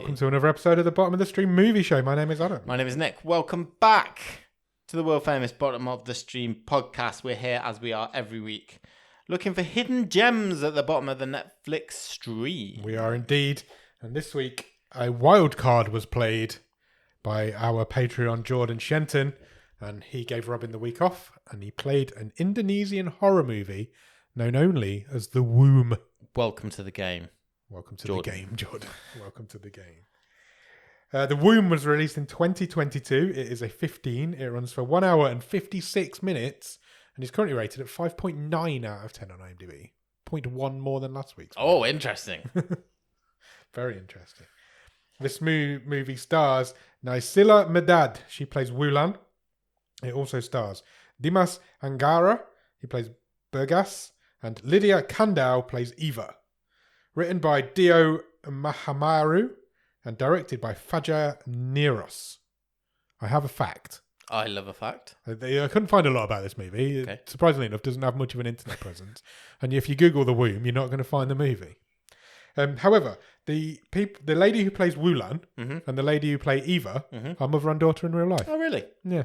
welcome to another episode of the Bottom of the Stream Movie Show. My name is Adam. My name is Nick. Welcome back to the world famous Bottom of the Stream podcast. We're here as we are every week, looking for hidden gems at the bottom of the Netflix stream. We are indeed. And this week, a wild card was played by our Patreon Jordan Shenton, and he gave Robin the week off, and he played an Indonesian horror movie known only as The Womb. Welcome to the game. Welcome to Jordan. The game, Jordan. Welcome to the game. The Womb was released in 2022. It is a 15. It runs for 1 hour and 56 minutes, and is currently rated at 5.9 out of 10 on IMDb. 0.1 more than last week's. Oh, interesting. Very interesting. This movie stars Naysila Mirdad. She plays Wulan. It also stars DImas Anggara. He plays Burgas. And Lydia Kandou plays Eva. Written by Dio Mahamaru and directed by Fajar Nugros. I have a fact. I love a fact. I couldn't find a lot about this movie. Okay. It, surprisingly enough, doesn't have much of an internet presence. And if you Google The Womb, you're not going to find the movie. However, the lady who plays Wulan and the lady who play Eva are mother and daughter in real life. Oh, really? Yeah.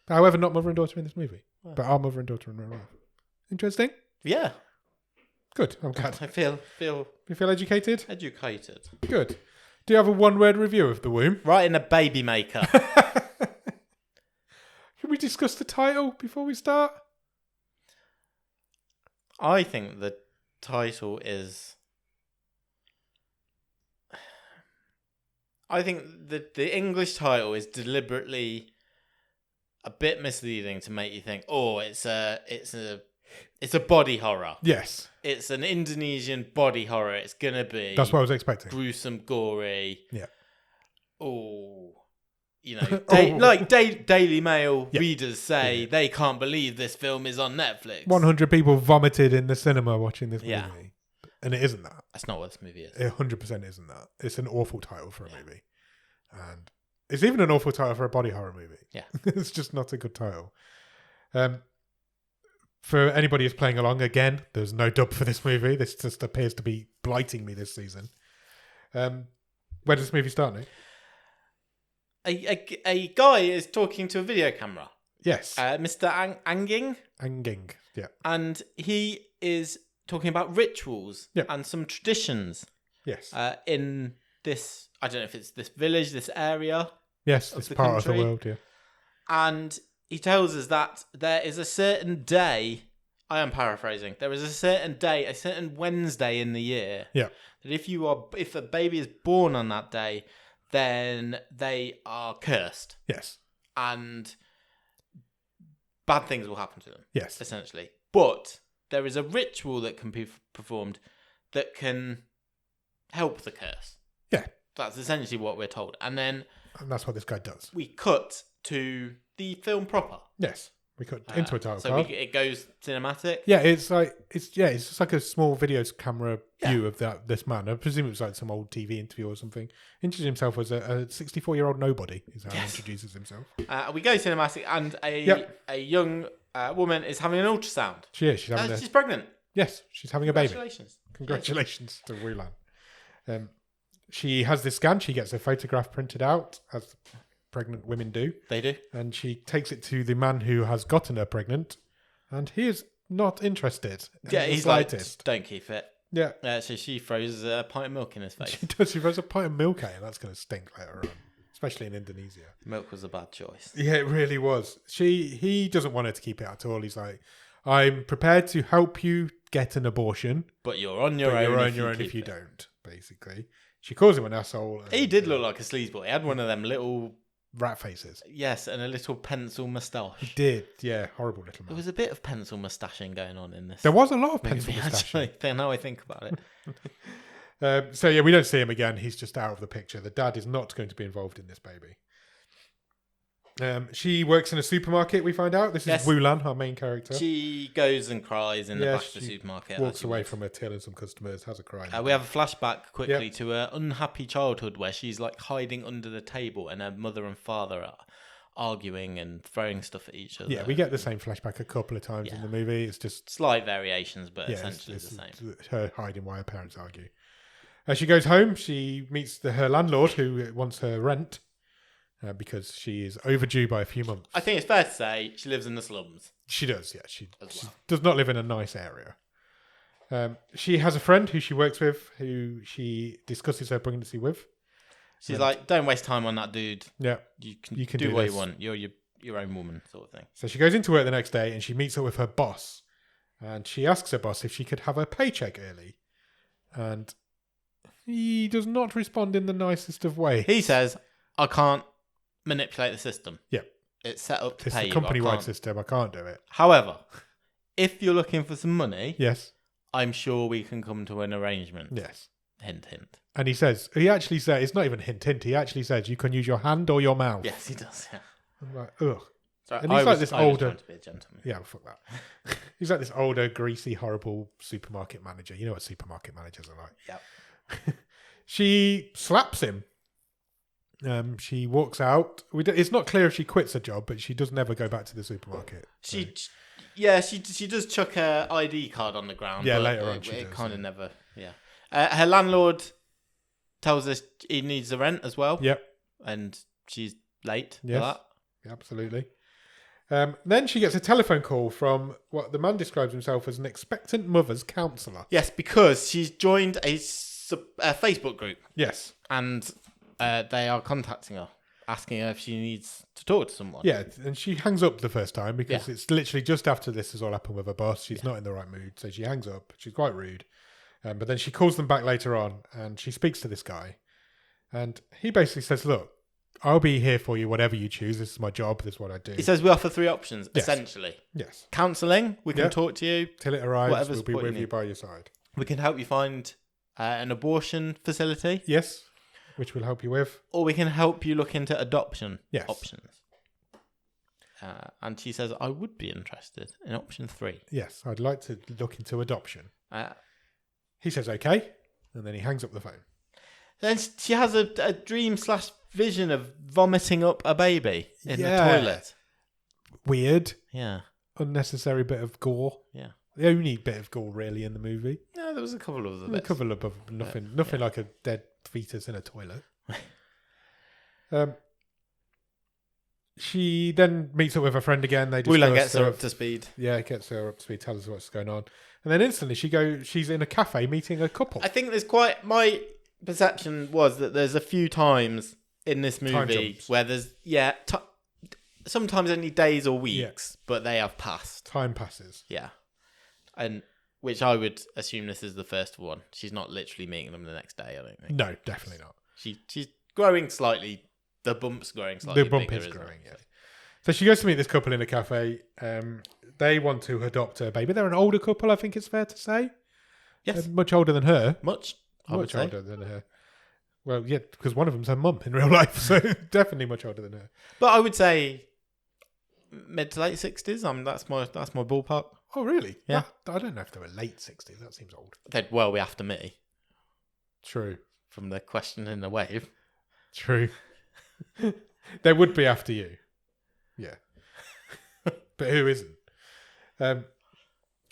However, not mother and daughter in this movie, but are mother and daughter in real life. Interesting? Yeah. Good. I'm glad. I feel You feel educated? educated. Good. Do you have a one-word review of The Womb? Right in a baby maker. Can we discuss the title before we start? I think the title is... I think the English title is deliberately a bit misleading to make you think, oh, it's a body horror. Yes. It's an Indonesian body horror. It's gonna be... That's what I was expecting. Gruesome, gory. Yeah. Oh, Daily Mail readers say they can't believe this film is on Netflix. 100 people vomited in the cinema watching this movie. And it isn't that. That's not what this movie is. It 100% isn't that. It's an awful title for a movie. And it's even an awful title for a body horror movie. Yeah. It's just not a good title. For anybody who's playing along, again, there's no dub for this movie. This just appears to be blighting me this season. Where does this movie start, Nick? A guy is talking to a video camera. Yes. Mr. Anging. Anging, yeah. And he is talking about rituals and some traditions. Yes. In this, I don't know if it's this village, this area. Yes, this part of the world, yeah. And he tells us that there is a certain day, I am paraphrasing, there is a certain day, a certain Wednesday in the year, that if a baby is born on that day, then they are cursed. Yes. And bad things will happen to them. Yes. Essentially. But there is a ritual that can be performed that can help the curse. Yeah. That's essentially what we're told. And that's what this guy does. We cut to the film proper. Yes, we cut into a title so card. It goes cinematic. Yeah, it's just like a small video camera view of this man. I presume it was like some old TV interview or something. Introduces himself as a 64-year-old nobody. Is how he introduces himself. We go cinematic, and a young woman is having an ultrasound. She is. She's pregnant. Yes, she's having a baby. Congratulations to Wulan. She has this scan. She gets a photograph printed out, as pregnant women do. They do. And she takes it to the man who has gotten her pregnant, and he is not interested. Yeah, he's like, don't keep it. Yeah. So she throws a pint of milk in his face. She does. She throws a pint of milk at him. That's going to stink later on, especially in Indonesia. Milk was a bad choice. Yeah, it really was. He doesn't want her to keep it at all. He's like, I'm prepared to help you get an abortion, but you're on your own if you don't, basically. She calls him an asshole. He did look like a sleazeball. He had one of them little rat faces. Yes, and a little pencil moustache. He did, yeah. Horrible little man. There was a bit of pencil moustaching going on in this. There was a lot of pencil moustaching. Actually, now I think about it. So yeah, we don't see him again. He's just out of the picture. The dad is not going to be involved in this baby. She works in a supermarket, we find out. This is Wulan, our main character. She goes and cries in the back of the supermarket. Walks away from her till and some customers, has a cry. We have a flashback quickly to her unhappy childhood where she's like hiding under the table and her mother and father are arguing and throwing stuff at each other. Yeah, we get the same flashback a couple of times in the movie. It's just slight variations, but essentially the same. Her hiding while her parents argue. As she goes home, she meets her landlord who wants her rent because she is overdue by a few months. I think it's fair to say she lives in the slums. She does, yeah. She does not live in a nice area. She has a friend who she works with, who she discusses her pregnancy with. She's like, don't waste time on that dude. Yeah. You can do what you want. You're your own woman, sort of thing. So she goes into work the next day and she meets up with her boss. And she asks her boss if she could have her paycheck early. And he does not respond in the nicest of ways. He says, I can't manipulate the system. Yeah. It's set up to It's pay a you. company-wide system. I can't do it. However, if you're looking for some money, yes, I'm sure we can come to an arrangement. Yes. Hint, hint. And he actually says, it's not even hint, hint. He actually says you can use your hand or your mouth. Yes, he does, yeah. I'm like, ugh. Sorry, and he's like this older... to be a gentleman. Yeah, fuck that. He's like this older, greasy, horrible supermarket manager. You know what supermarket managers are like. Yep. She slaps him. She walks out. It's not clear if she quits her job, but she does never go back to the supermarket. She does chuck her ID card on the ground. Yeah, but later on it kind of never. Yeah. Her landlord tells us he needs the rent as well. Yep. And she's late yes. for that. Yeah, absolutely. Then she gets a telephone call from what the man describes himself as an expectant mother's counsellor. Yes, because she's joined a Facebook group. Yes. And they are contacting her, asking her if she needs to talk to someone. Yeah, and she hangs up the first time because it's literally just after this has all happened with her boss. She's not in the right mood, so she hangs up. She's quite rude. But then she calls them back later on and she speaks to this guy. And he basically says, look, I'll be here for you, whatever you choose. This is my job. This is what I do. He says we offer 3 options, essentially. Yes. Counselling, we can talk to you. Till it arrives, we'll be with you by your side. We can help you find an abortion facility. Yes, which we'll help you with. Or we can help you look into adoption options. And she says, I would be interested in option 3. Yes, I'd like to look into adoption. He says, okay. And then he hangs up the phone. Then she has a dream/vision of vomiting up a baby in the toilet. Weird. Yeah. Unnecessary bit of gore. Yeah. The only bit of gore really in the movie. Yeah, there was a couple of other bits. A couple of nothing like a dead fetus in a toilet. She then meets up with her friend again. They Wulan gets her up to speed. Yeah, gets her up to speed, tells her what's going on. And then instantly she's in a cafe meeting a couple. I think my perception was that there's a few times in this movie where there's sometimes only days or weeks, but they have passed. Time passes. Yeah. And which I would assume this is the first one. She's not literally meeting them the next day, I don't think. No, definitely not. She's growing slightly. The bump's growing slightly. The bump is growing, yeah. So she goes to meet this couple in a cafe. They want to adopt a baby. They're an older couple, I think it's fair to say. Yes. Much older than her. Much older than her. Well, yeah, because one of them's her mum in real life, so definitely much older than her. But I would say mid to late 60s. That's my ballpark. Oh, really? Yeah. I don't know if they were late 60s. That seems old. They'd well be after me. True. From the question in the wave. True. They would be after you. Yeah. But who isn't? And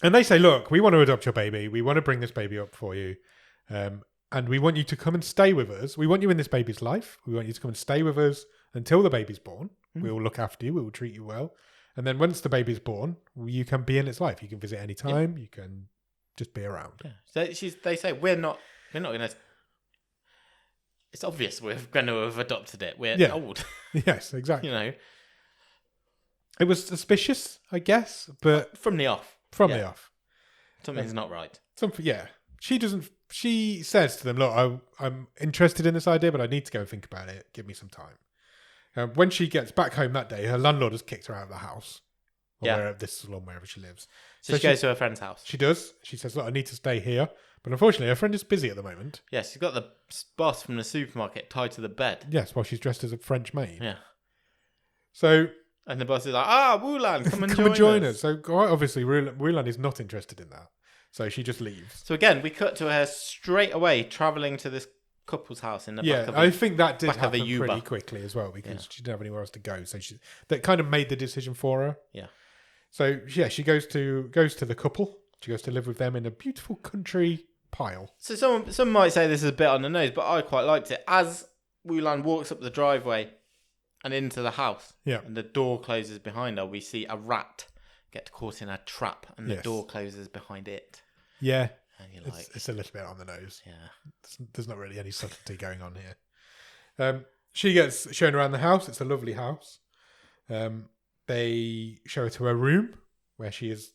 they say, look, we want to adopt your baby. We want to bring this baby up for you. And we want you to come and stay with us. We want you in this baby's life. We want you to come and stay with us until the baby's born. We will look after you. We will treat you well. And then once the baby's born, you can be in its life. You can visit any time. You can just be around. Yeah. So they say, we're not going to... It's obvious we're going to have adopted it. We're old. Yes, exactly. You know. It was suspicious, I guess, but... From the off. The off. Something's not right. She says to them, look, I'm interested in this idea, but I need to go and think about it. Give me some time. When she gets back home that day, her landlord has kicked her out of the house. Or this salon, wherever she lives. So she goes to her friend's house. She does. She says, look, I need to stay here. But unfortunately, her friend is busy at the moment. Yeah, she's got the boss from the supermarket tied to the bed. Yes, while she's dressed as a French maid. Yeah. So... And the boss is like, Wulan, come and join us. So quite obviously, Wulan is not interested in that. So she just leaves. So again, we cut to her straight away travelling to this couple's house in the back of I think that did happen Uber pretty quickly as well because she didn't have anywhere else to go. So that kind of made the decision for her. Yeah. So she goes to the couple. She goes to live with them in a beautiful country pile. So some might say this is a bit on the nose, but I quite liked it. As Wulan walks up the driveway and into the house, and the door closes behind her, we see a rat get caught in a trap, and the door closes behind it. Yeah, and you're like, it's a little bit on the nose. Yeah, there's not really any subtlety going on here. She gets shown around the house. It's a lovely house. They show her to her room where she's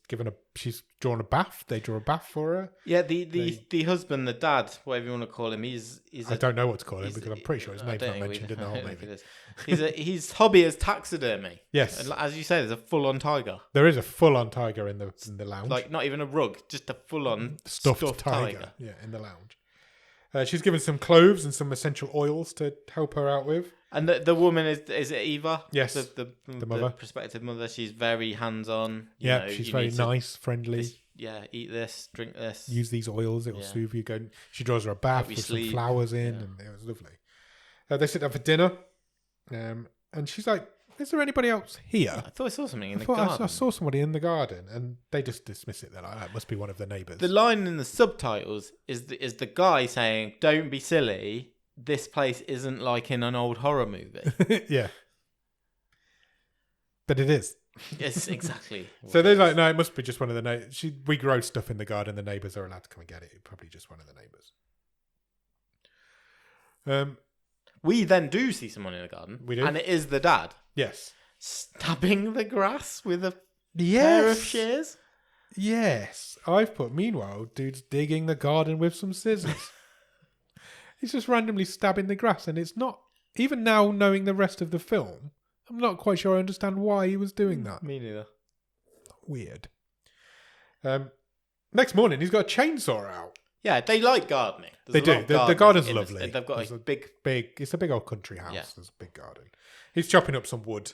drawn a bath. They draw a bath for her. Yeah, the husband, the dad, whatever you want to call him, he's I don't know what to call him because I'm pretty sure his name's not mentioned in the whole movie. His hobby is taxidermy. Yes, and as you say, there's a full-on tiger. There is a full-on tiger in the lounge. Like not even a rug, just a full-on stuffed tiger. Yeah, in the lounge. She's given some cloves and some essential oils to help her out with. And the woman is it Eva? Yes, the mother, the prospective mother. She's very hands-on. Yeah, she's very nice, friendly. Eat this, drink this. Use these oils; it will soothe you. She draws her a bath with some flowers in, and it was lovely. They sit down for dinner, and she's like, "Is there anybody else here?" I thought I saw something in the garden. I saw somebody in the garden, and they just dismiss it. They're like, "It must be one of the neighbours." The line in the subtitles is the guy saying, "Don't be silly. This place isn't like in an old horror movie." Yeah. But it is. It's exactly. So they're like, no, it must be just one of the neighbours. We grow stuff in the garden. The neighbours are allowed to come and get it. It's probably just one of the neighbours. We then do see someone in the garden. We do. And it is the dad. Yes. Stabbing the grass with a pair of shears. Yes. I've put, meanwhile, dude's digging the garden with some scissors. He's just randomly stabbing the grass, and it's not, even now knowing the rest of the film, I'm not quite sure I understand why he was doing that. Me neither. Weird. Next morning, he's got a chainsaw out. Yeah, they like gardening. They do. The garden's lovely. They've got a big... It's a big old country house. Yeah. There's a big garden. He's chopping up some wood.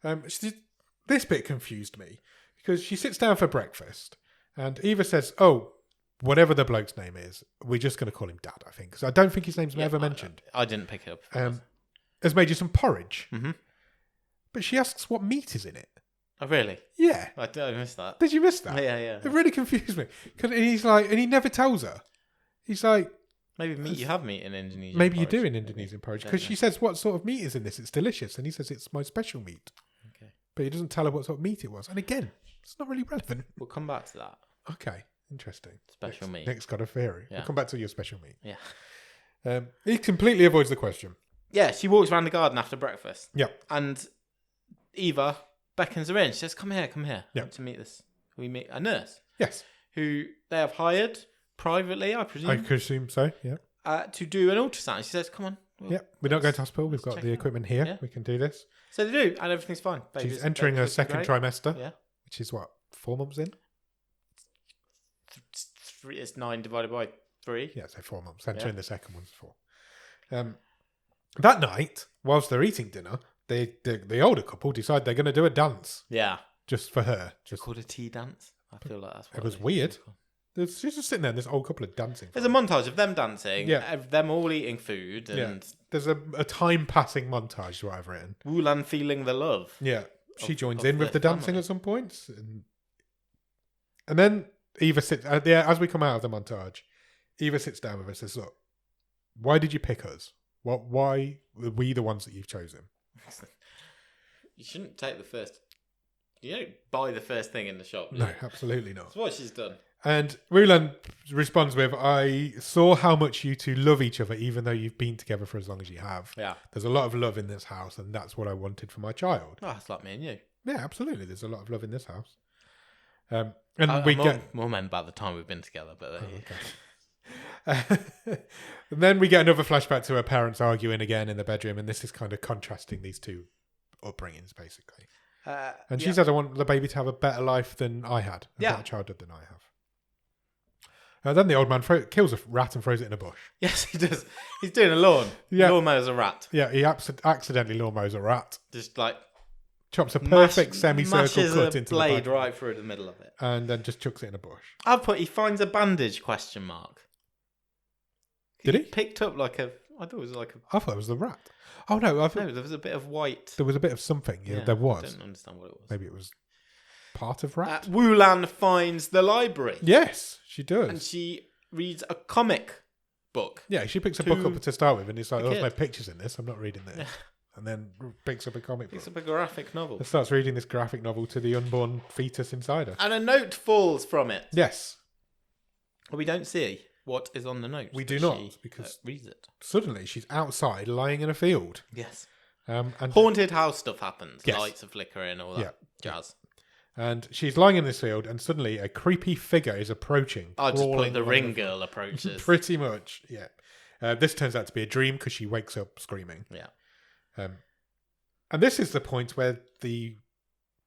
This bit confused me, because she sits down for breakfast, and Eva says, "Oh, whatever the bloke's name is, we're just going to call him Dad, I think." Because I don't think his name's ever mentioned. I didn't pick it up. Has made you some porridge. Mm-hmm. But she asks what meat is in it. Oh, really? Yeah. I missed that. Did you miss that? Yeah. It really confused me. And he's like, and he never tells her. He's like... Maybe you have meat in Indonesian Maybe porridge. you do in Indonesian porridge. Because she says, "What sort of meat is in this? It's delicious." And he says, "It's my special meat." Okay. But he doesn't tell her what sort of meat it was. And again, it's not really relevant. We'll come back to that. Okay. Interesting. Special meat. Nick's got a theory. Yeah. We'll come back to your special meat. Yeah. He completely avoids the question. Yeah, she walks around the garden after breakfast. Yeah. And Eva beckons her in. She says, come here. Yeah. I want to meet this. We meet a nurse. Yes. Who they have hired privately, I presume. I could assume so, yeah. To do an ultrasound. She says, come on. We're not going to hospital. We've got the equipment here. Yeah. We can do this. So they do, and everything's fine. She's entering her second trimester. Yeah. Which is what, 4 months in? It's 9 divided by 3. Yeah, so 4 months. Entering the second one's 4. That night, whilst they're eating dinner, the older couple decide they're going to do a dance. Yeah. Just for her. Just called a tea dance. I feel like that's what it was weird. She's just sitting there and this old couple are dancing. There's a montage of them dancing. Yeah. Of them all eating food. And there's a time passing montage, is what I've written. Wulan feeling the love. Yeah. She joins in with the dancing at some points. And then Eva sits, as we come out of the montage, Eva sits down with us and says, "Look, why did you pick us? Why were we the ones that you've chosen?" You shouldn't take the first... You don't buy the first thing in the shop. No, absolutely not. That's what she's done. And Wulan responds with, "I saw how much you two love each other, even though you've been together for as long as you have. Yeah. There's a lot of love in this house, and that's what I wanted for my child." Oh, it's like me and you. Yeah, absolutely. There's a lot of love in this house. More men by the time we've been together, but and then we get another flashback to her parents arguing again in the bedroom, and this is kind of contrasting these two upbringings, basically. And she says, "I want the baby to have a better life than I had, a better childhood than I have." Then the old man kills a rat and throws it in a bush. Yes, he does. He's doing a lawn. Yeah. Lawnmower's a rat. Yeah, he accidentally lawnmows a rat. Just like... Chops a perfect semicircle cut into the blade right through the middle of it. And then just chucks it in a bush. I've put, he finds a bandage, question mark. Did he? Picked up like a... I thought it was like a... I thought it was the rat. Oh, no. No, there was a bit of white. There was a bit of something. Yeah, there was. I don't understand what it was. Maybe it was part of rat. Wulan finds the library. Yes, she does. And she reads a comic book. Yeah, she picks a book up to start with, and it's like, there's no pictures in this. I'm not reading this. Yeah. And then picks up a comic book. Picks up a graphic novel. And starts reading this graphic novel to the unborn fetus inside her. And a note falls from it. Yes. We don't see what is on the note. We do not, because reads it. Suddenly she's outside lying in a field. Yes. And haunted house stuff happens. Yes. Lights are flickering, all that jazz. And she's lying in this field, and suddenly a creepy figure is approaching. I just put the ring girl approaches. Pretty much, yeah. This turns out to be a dream because she wakes up screaming. Yeah. And this is the point where the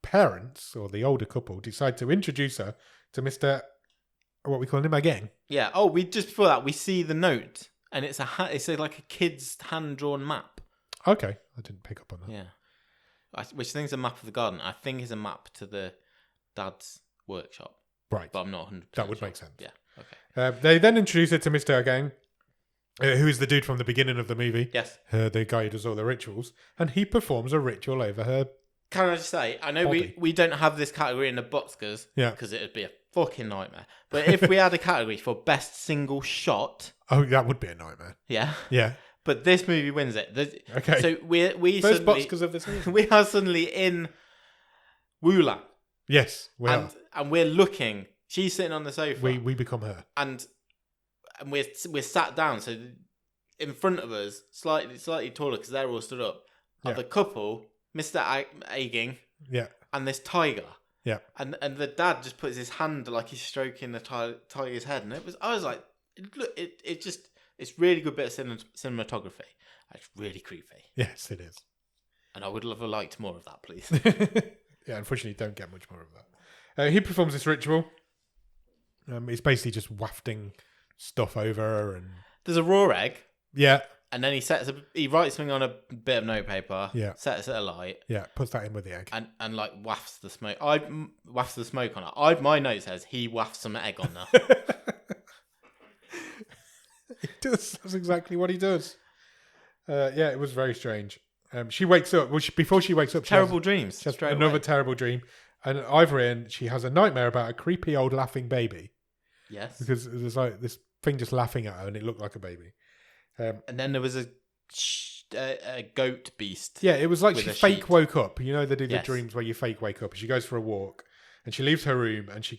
parents, or the older couple, decide to introduce her to Mr. What we call him again. Yeah. Oh, just before that, we see the note, and it's like a kid's hand-drawn map. Okay, I didn't pick up on that. Yeah. Which I think is a map of the garden. I think it's a map to the dad's workshop. Right. But I'm not 100%. That would make sense. Yeah. Okay. They then introduce her to Mr. Again, who is the dude from the beginning of the movie. Yes. The guy who does all the rituals. And he performs a ritual over her. Can I just say, I know we don't have this category in the Boxkers. Yeah. Because it would be a fucking nightmare. But if we had a category for best single shot. Oh, that would be a nightmare. Yeah. Yeah. But this movie wins it. Okay. So we first suddenly, Boxkers of the season. We are suddenly in Wulan. Yes, we are. And we're looking. She's sitting on the sofa. We become her. And we're sat down. So in front of us, slightly taller because they're all stood up, are the couple, Mr. Aging, and this tiger. Yeah. And the dad just puts his hand like he's stroking the tiger's head, and I was like, look, it's really good bit of cinematography. It's really creepy. Yes, it is. And I would have liked more of that, please. Yeah, unfortunately, don't get much more of that. He performs this ritual. It's basically just wafting stuff over her, and there's a raw egg. Yeah. And then he writes something on a bit of notepaper. Yeah. Sets it alight. Yeah. Puts that in with the egg. And like wafts the smoke. Wafts the smoke on it. My note says he wafts some egg on her. He does. That's exactly what he does. Yeah, it was very strange. She wakes up. Well, before she wakes up, terrible dreams. She has another terrible dream. And I've written she has a nightmare about a creepy old laughing baby. Yes. Because there's like this thing just laughing at her, and it looked like a baby. And then there was a goat beast. Yeah, it was like she fake sheet. woke up. You know, they do the dreams where you fake wake up. She goes for a walk, and she leaves her room, and she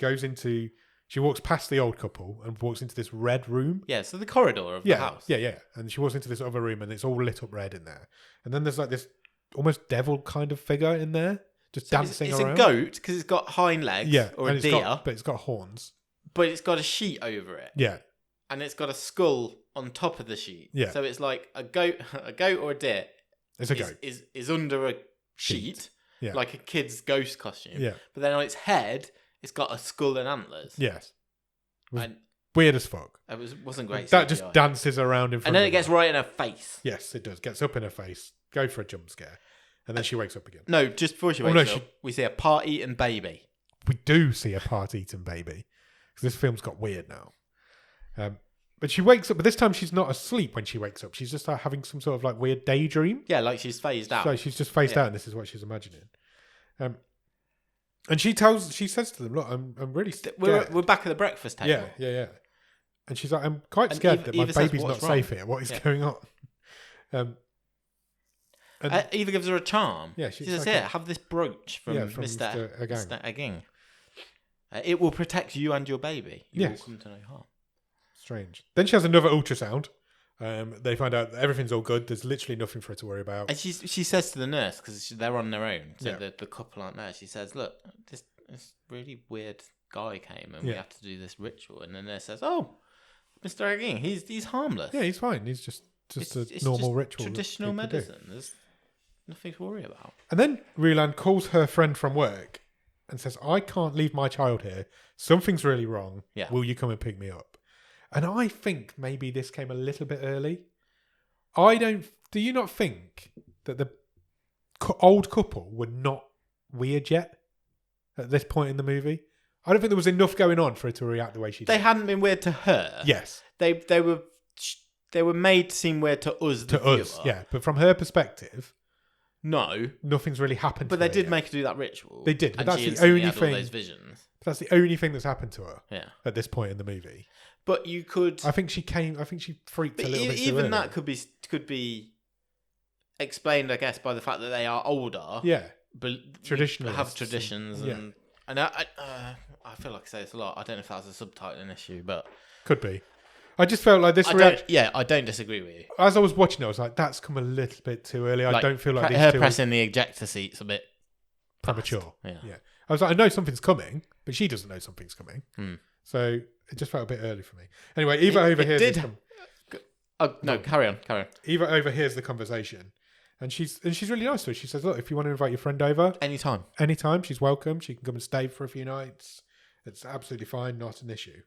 walks past the old couple and walks into this red room. Yeah, so the corridor of the house. Yeah. And she walks into this other room, and it's all lit up red in there. And then there's like this almost devil kind of figure in there, just dancing around. It's a goat because it's got hind legs, or a deer, but it's got horns. But it's got a sheet over it. Yeah. And it's got a skull on top of the sheet. Yeah. So it's like a goat or a deer. It's a goat. Is under a sheet. Yeah. Like a kid's ghost costume. Yeah. But then on its head, it's got a skull and antlers. Yes. And weird as fuck. It wasn't great. That just dances around in front of her. And then it gets right in her face. Yes, it does. Gets up in her face. Go for a jump scare. And then she wakes up again. No, just before she wakes up, we see a part-eating baby. We do see a part-eating baby. Because this film's got weird now. But she wakes up, but this time she's not asleep when she wakes up. She's just like having some sort of like weird daydream. Yeah, like she's phased out. So she's just phased out, and this is what she's imagining. And she says to them, "Look, I'm really scared. We're back at the breakfast table." Yeah. And she's like, "I'm quite scared that my baby's not safe here. What is going on?" And Eva gives her a charm. Yeah, she says, "Here, have this brooch from Mr. Aging. It will protect you and your baby. You will come to no harm." Strange. Then she has another ultrasound. They find out that everything's all good. There's literally nothing for her to worry about. And she says to the nurse, because they're on their own, so the couple aren't there. She says, "Look, this really weird guy came, and we have to do this ritual." And the nurse says, "Oh, Mr. Aging, he's harmless. Yeah, he's fine. He's just a normal ritual. Traditional medicine. There's nothing to worry about." And then Rylan calls her friend from work and says, "I can't leave my child here. Something's really wrong. Yeah. Will you come and pick me up?" And I think maybe this came a little bit early. Do you not think that the old couple were not weird yet at this point in the movie? I don't think there was enough going on for her to react the way she did. They hadn't been weird to her. Yes. They were made to seem weird to us, the viewer. Yeah. But from her perspective, No. Nothing's really happened But to her they did yet. make her do that ritual. They did, but and that's she the instantly only had thing. all those visions. That's the only thing that's happened to her Yeah. at this point in the movie. But you could... I think she freaked a little bit too even early. that could be explained, I guess, by the fact that they are older. Yeah. But Traditionalists. have traditions. Yeah. And I feel like I say this a lot. I don't know if that's a subtitling issue, but... Could be. I just felt like this reaction... I don't disagree with you. As I was watching it, I was like, that's come a little bit too early. I don't feel like these her two pressing the ejector seat's a bit... premature. Yeah. I was like, I know something's coming, but she doesn't know something's coming. So it just felt a bit early for me. Anyway, Eva overhears... Carry on. Eva overhears the conversation. And she's really nice to her. She says, look, if you want to invite your friend over... Anytime. She's welcome. She can come and stay for a few nights. It's absolutely fine. Not an issue.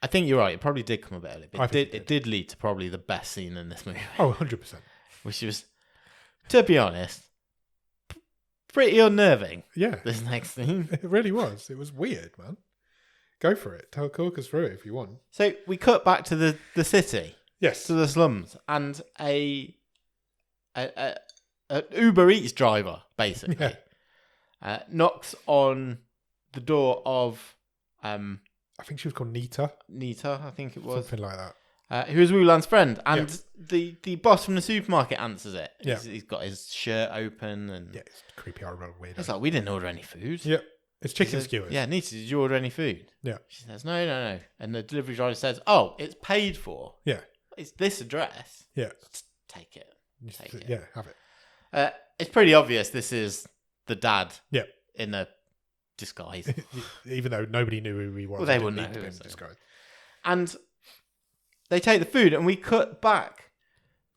I think you're right. It probably did come a bit early. But it did lead to probably the best scene in this movie. Oh, 100%. Which was, to be honest, pretty unnerving. Yeah. This next scene. It really was. It was weird, man. Go for it. Talk us through it if you want. So we cut back to the city. Yes. To the slums. And a Uber Eats driver, basically, knocks on the door of... I think she was called Nita, I think it was. Something like that. Who is Wulan's friend. And the boss from the supermarket answers it. Yeah. He's got his shirt open. And yeah, it's creepy, horrible, weird. It's like, we didn't order any food. Yeah. It's chicken skewers. Yeah, Nita, did you order any food? Yeah. She says, no. And the delivery driver says, oh, it's paid for. Yeah. It's this address. Yeah. Take it. Yeah, have it. It's pretty obvious this is the dad. Yeah. In a disguise. Even though nobody knew who he was. Well, they wouldn't know who he was disguise. And they take the food, and we cut back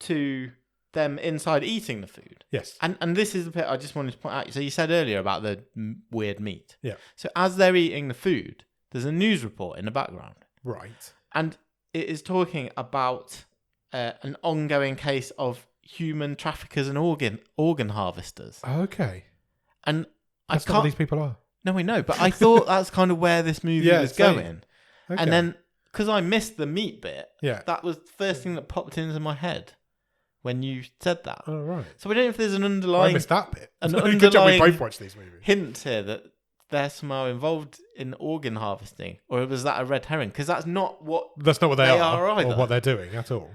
to them inside eating the food. Yes. And this is the bit I just wanted to point out. So you said earlier about the weird meat. Yeah. So as they're eating the food, there's a news report in the background. Right. And it is talking about an ongoing case of human traffickers and organ harvesters. Okay. And that's not what these people are. No, we know, but I thought that's kind of where this movie was going. Okay. And then, because I missed the meat bit, that was the first thing that popped into my head when you said that. Oh, right. So I don't know if there's an underlying... I missed that bit. Good job we both watched these movies. Hint here that they're somehow involved in organ harvesting. Or was that a red herring? Because that's not what... That's not what they are either. Or what they're doing at all.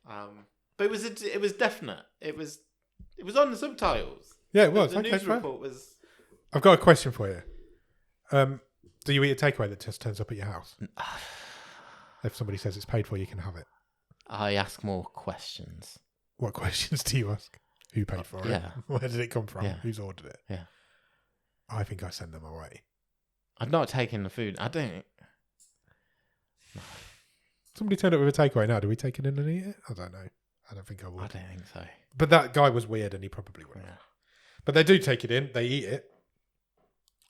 But it was definite. It was on the subtitles. Yeah, it was. The news report was... I've got a question for you. Do you eat a takeaway that just turns up at your house? If somebody says it's paid for, you can have it. I ask more questions. What questions do you ask? Who paid for it? Where did it come from? Yeah. Who's ordered it? Yeah. I think I send them away. I've not taken the food. I don't... No. Somebody turned up with a takeaway now. Do we take it in and eat it? I don't know. I don't think I would. I don't think so. But that guy was weird and he probably would. Yeah. But they do take it in. They eat it.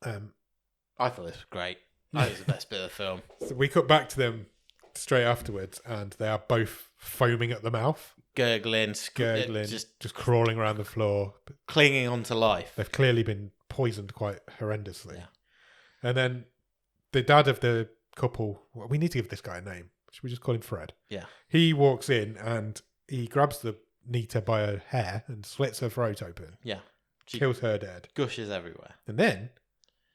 I thought this was great. That was the best bit of the film. So we cut back to them straight afterwards and they are both foaming at the mouth. Gurgling, just crawling around the floor. Clinging onto life. They've clearly been poisoned quite horrendously. Yeah. And then the dad of the couple, well, we need to give this guy a name. Should we just call him Fred? Yeah. He walks in and he grabs the Nita by her hair and slits her throat open. Yeah. Kills her dead. Gushes everywhere. And then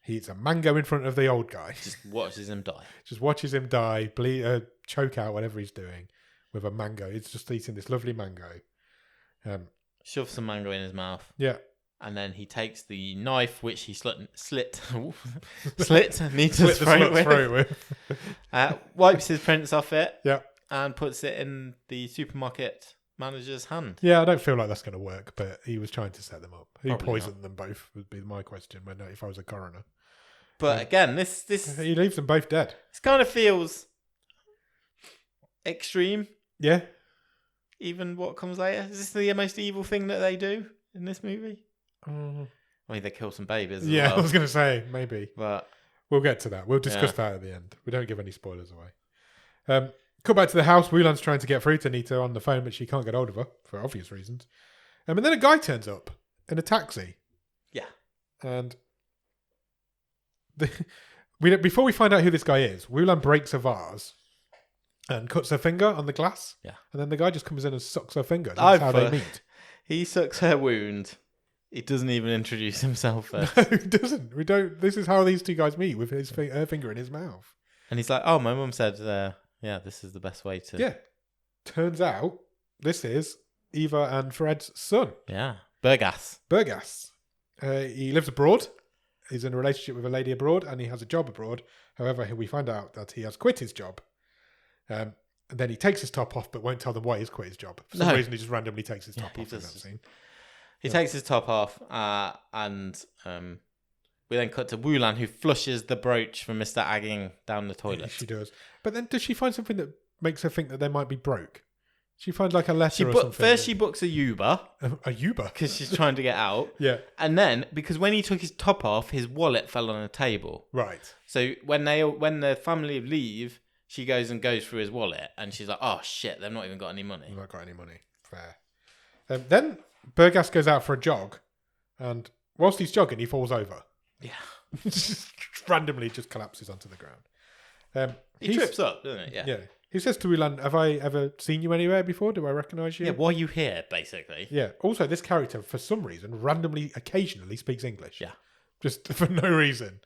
he eats a mango in front of the old guy. Just watches him die. Just watches him die, choke out whatever he's doing with a mango. He's just eating this lovely mango. Shoves some mango in his mouth. Yeah. And then he takes the knife, which he slit Nita's throat with. Wipes his prints off it. Yeah. And puts it in the supermarket manager's hand. Yeah, I don't feel like that's going to work, but he was trying to set them up. Who Probably poisoned them both would be my question if I was a coroner. But again, this he leaves them both dead. This kind of feels extreme. Yeah. Even what comes later. Is this the most evil thing that they do in this movie? I mean, they kill some babies as well. I was going to say, maybe. But we'll get to that. We'll discuss that at the end. We don't give any spoilers away. Cut back to the house. Wulan's trying to get through to Nita on the phone, but she can't get hold of her for obvious reasons. And then a guy turns up in a taxi. Yeah. And before we find out who this guy is, Wulan breaks a vase and cuts her finger on the glass. Yeah. And then the guy just comes in and sucks her finger. That's how they meet. He sucks her wound. He doesn't even introduce himself first. No, he doesn't. We don't. This is how these two guys meet, with her finger in his mouth. And he's like, "Oh, my mum said, this is the best way to." Yeah. Turns out this is Eva and Fred's son. Yeah. Burgas. He lives abroad. He's in a relationship with a lady abroad, and he has a job abroad. However, we find out that he has quit his job. And then he takes his top off, but won't tell them why he's quit his job. For some reason, he just randomly takes his top off in that scene. He takes his top off, and we then cut to Wulan, who flushes the brooch from Mr. Agging down the toilet. Yeah, she does. But then does she find something that makes her think that they might be broke? She finds like a letter or something. First she books a Uber. A Uber? Because she's trying to get out. Yeah. And then, because when he took his top off, his wallet fell on a table. Right. So when the family leave, she goes through his wallet, and she's like, oh shit, they've not even got any money. They've not got any money. Fair. Then Burgas goes out for a jog, and whilst he's jogging, he falls over. Yeah. Just randomly just collapses onto the ground. He trips up, doesn't he? Yeah. Yeah. He says to Wulan, have I ever seen you anywhere before? Do I recognise you? Yeah, why are you here, basically? Yeah. Also, this character, for some reason, occasionally speaks English. Yeah. Just for no reason.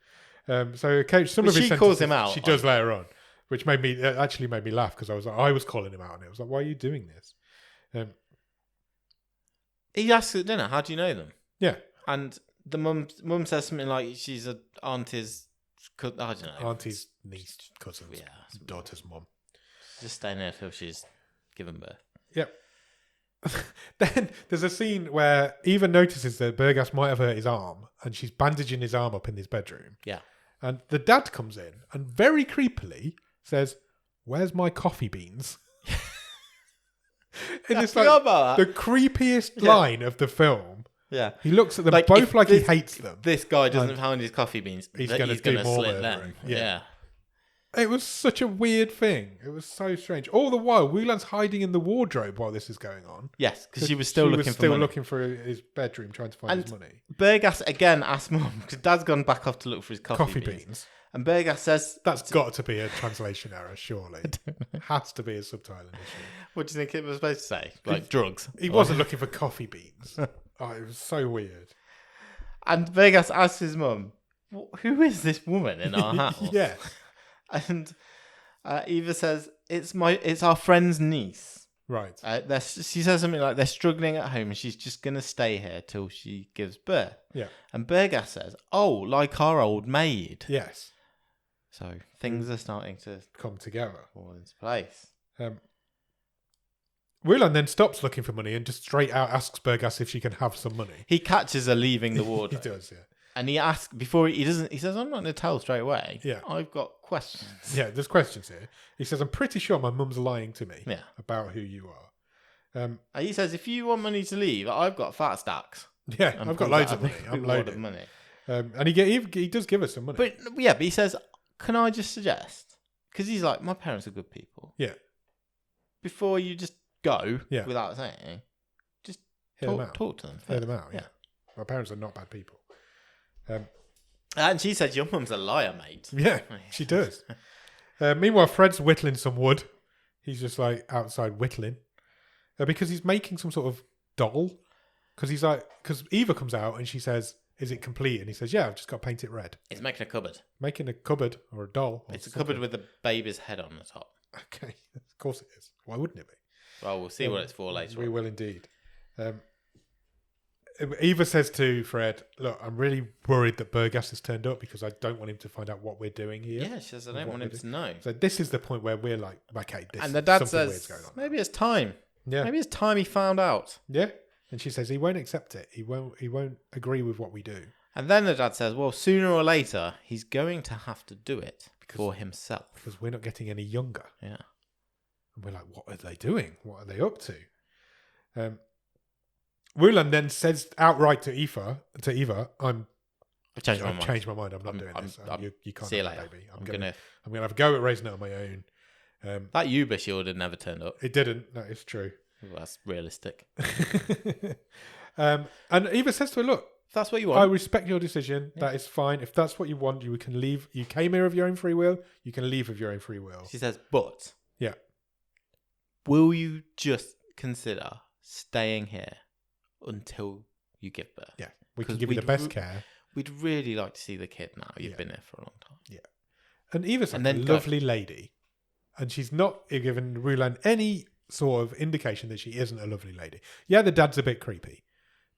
Some of his she calls him out. She does later on, which actually made me laugh, because I was calling him out, and it was like, why are you doing this? He asks at dinner, how do you know them? Yeah. And the mum says something like she's an auntie's, I don't know. Auntie's niece, cousin's daughter's mum. Just staying there till she's given birth. Yep. Then there's a scene where Eva notices that Burgas might have hurt his arm, and she's bandaging his arm up in his bedroom. Yeah. And the dad comes in and very creepily says, "Where's my coffee beans?" And it's like the creepiest line of the film. Yeah. He looks at them both like he hates them. This guy doesn't find his coffee beans. He's going to slit them. Yeah. It was such a weird thing. It was so strange. All the while, Wulan's hiding in the wardrobe while this is going on. Yes, because she was still looking for his bedroom, trying to find his money. Burgas again asks Mum, because Dad's gone back off to look for his coffee beans. And Burgas says... That's got to be a translation error, surely. Has to be a subtitle issue. What do you think it was supposed to say? Like drugs? He wasn't looking for coffee beans. Oh, it was so weird. And Burgas asks his mum, who is this woman in our house? Yeah. And Eva says, it's our friend's niece. Right. She says something like, they're struggling at home and she's just going to stay here till she gives birth. Yeah. And Burgas says, oh, like our old maid. Yes. So things are starting to come together. Fall into place. Wulan then stops looking for money and just straight out asks Burgas if she can have some money. He catches her leaving the wardrobe. He does, yeah. And he asks before he says, I'm not going to tell straight away. Yeah. I've got questions. Yeah, there's questions here. He says, I'm pretty sure my mum's lying to me about who you are. And he says, if you want money to leave, I've got fat stacks. Yeah, I've got loads of money. I'm loaded. Money. And he does give us some money. But he says, can I just suggest? Because he's like, my parents are good people. Yeah. Before you just go without saying, just talk to them. Hear them out, yeah. My parents are not bad people. And she said, your mum's a liar, mate. Yeah, she does. Meanwhile, Fred's whittling some wood. He's just like outside whittling. Because he's making some sort of doll. Because Eva comes out and she says, is it complete? And he says, yeah, I've just got to paint it red. He's making a cupboard. Making a cupboard or a doll. It's a cupboard with the baby's head on the top. Okay, of course it is. Why wouldn't it be? Well, we'll see what it's for later. We will indeed. Eva says to Fred, look, I'm really worried that Burgas has turned up because I don't want him to find out what we're doing here. Yeah, she says, I don't want him to know. So this is the point where we're like, okay, and the dad says, maybe it's time. Yeah. Maybe it's time he found out. Yeah. And she says he won't accept it. He won't agree with what we do. And then the dad says, well, sooner or later, he's going to have to do it for himself. Because we're not getting any younger. Yeah. And we're like, what are they doing? What are they up to? Wulan then says outright to Eva, I've changed my mind. I'm not doing this. You can't see do you that, later. baby. I'm gonna have a go at raising it on my own. That Uber shield had never turned up. It didn't. No, it's true. Well, that's realistic. And Eva says to her, look, if that's what you want, I respect your decision. Yeah. That is fine. If that's what you want, you can leave. You came here of your own free will. You can leave of your own free will. She says, but yeah, will you just consider staying here until you give birth. Yeah, we can give you the best care. We'd really like to see the kid now. You've been here for a long time. Yeah. And Eva's like a lovely lady. And she's not given Rulan any sort of indication that she isn't a lovely lady. Yeah, the dad's a bit creepy.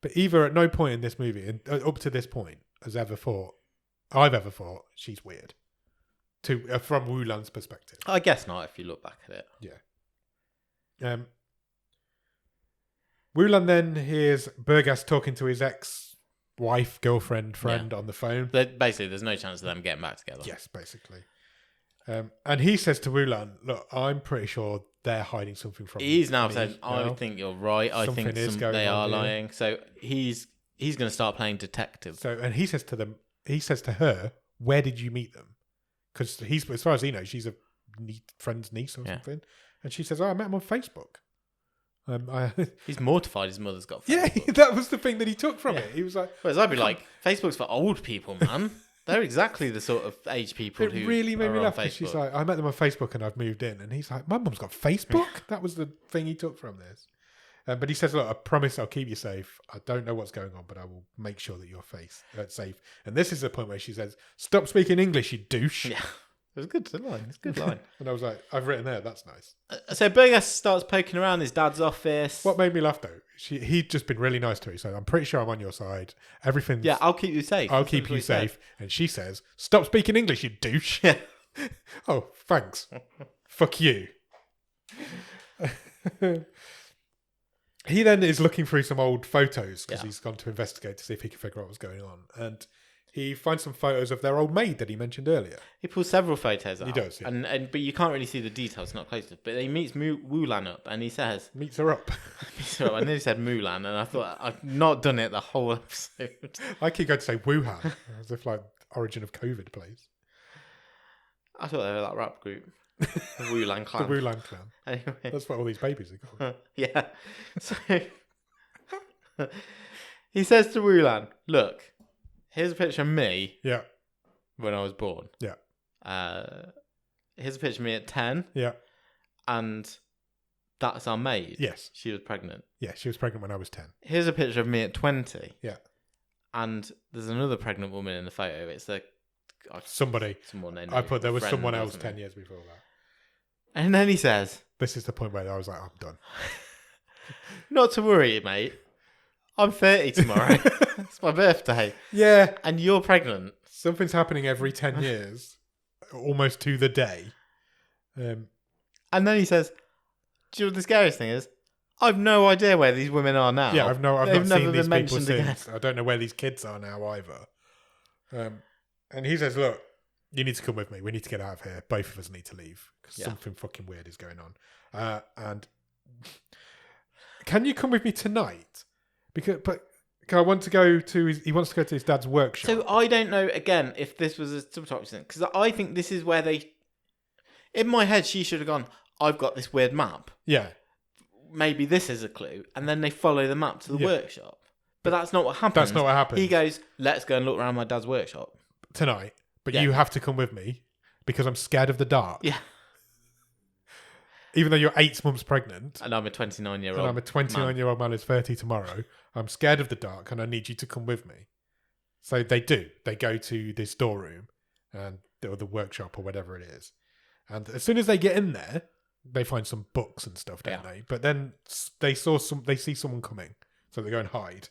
But Eva at no point in this movie, and up to this point, I've ever thought she's weird. From Wulan's perspective. I guess not if you look back at it. Yeah. Wulan then hears Burgas talking to his ex-wife, girlfriend, friend on the phone. Basically, there's no chance of them getting back together. Yes, basically. And he says to Wulan, look, I'm pretty sure they're hiding something from me. He's now saying, I think you're right. I think they are lying. So he's going to start playing detective. So, and he says to her, where did you meet them? Because as far as he knows, she's a friend's niece or something. And she says, I met him on Facebook. He's mortified his mother's got Facebook. Yeah, that was the thing that he took from it. He was like... Whereas I'd be like, Facebook's for old people, man. They're exactly the sort of age people who really made me laugh. Facebook. She's like, I met them on Facebook and I've moved in. And he's like, my mum's got Facebook? That was the thing he took from this. But he says, look, I promise I'll keep you safe. I don't know what's going on, but I will make sure that you're safe. And this is the point where she says, stop speaking English, you douche. Yeah. It was a good line. It's a good line. And I was like, I've written there. That's nice. So Burgas starts poking around his dad's office. What made me laugh, though, he'd just been really nice to her. He said, I'm pretty sure I'm on your side. Everything's... Yeah, I'll keep you safe. I'll keep you safe. And she says, stop speaking English, you douche. Yeah. Oh, thanks. Fuck you. He then is looking through some old photos because he's gone to investigate to see if he can figure out what's going on. And he finds some photos of their old maid that he mentioned earlier. He pulls several photos out. He does, yeah. But you can't really see the details, not close enough. But he meets Wulan up and he says... Meets her up. I nearly said Mulan and I thought I've not done it the whole episode. I keep going to say Wuhan as if like Origin of COVID plays. I thought they were that rap group. The Wulan Clan. The Wulan Clan. Anyway. That's what all these babies are called. Yeah. So he says to Wulan, look, here's a picture of me when I was born. Yeah. Here's a picture of me at 10. Yeah. And that's our maid. Yes. She was pregnant. Yeah, she was pregnant when I was 10. Here's a picture of me at 20. Yeah. And there's another pregnant woman in the photo. It's someone I put there was someone else 10 years before that. And then he says... This is the point where I was like, I'm done. Not to worry, mate. I'm 30 tomorrow. It's my birthday. Yeah. And you're pregnant. Something's happening every 10 years. Almost to the day. And then he says, do you know what the scariest thing is? I've no idea where these women are now. Yeah, I've not seen these people since. Again. I don't know where these kids are now either. And he says, look, you need to come with me. We need to get out of here. Both of us need to leave because something fucking weird is going on. And can you come with me tonight? But I want to go to he wants to go to his dad's workshop. So I don't know, again, if this was a subtopic thing. Because I think this is where in my head, she should have gone, I've got this weird map. Yeah. Maybe this is a clue. And then they follow the map to the workshop. But that's not what happens. That's not what happens. He goes, let's go and look around my dad's workshop. Tonight. But you have to come with me because I'm scared of the dark. Yeah. Even though you're 8 months pregnant. And I'm a 29-year-old And I'm a 29-year-old man who's 30 tomorrow. I'm scared of the dark and I need you to come with me. So they do. They go to this storeroom or the workshop or whatever it is. And as soon as they get in there, they find some books and stuff, don't they? But then they see someone coming. So they go and hide.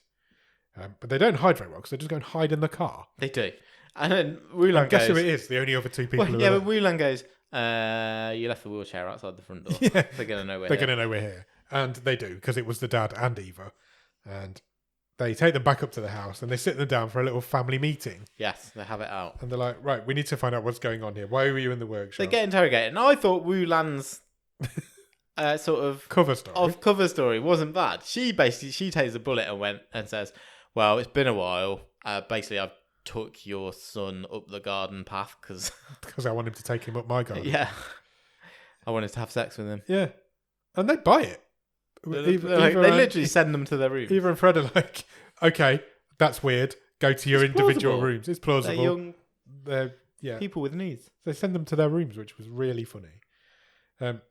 But they don't hide very well because they just go and hide in the car. They do. And then Wulan guess who it is? The only other two people who are but Wulan goes, you left the wheelchair outside the front door. Yeah. They're going to know we're here. They're going to know we're here. And they do, because it was the dad and Eva. And they take them back up to the house and they sit them down for a little family meeting. Yes, they have it out. And they're like, right, we need to find out what's going on here. Why were you in the workshop? They get interrogated. And I thought Wulan's sort of cover story wasn't bad. She takes a bullet and went and says, well, it's been a while. Basically, I've took your son up the garden path because I want him to take him up my garden. Yeah, I wanted to have sex with him. Yeah, and they buy it. They literally send them to their rooms. Eva and Fred are like, okay, that's weird. Go to your individual rooms. It's plausible. They're young people with needs. They send them to their rooms, which was really funny. But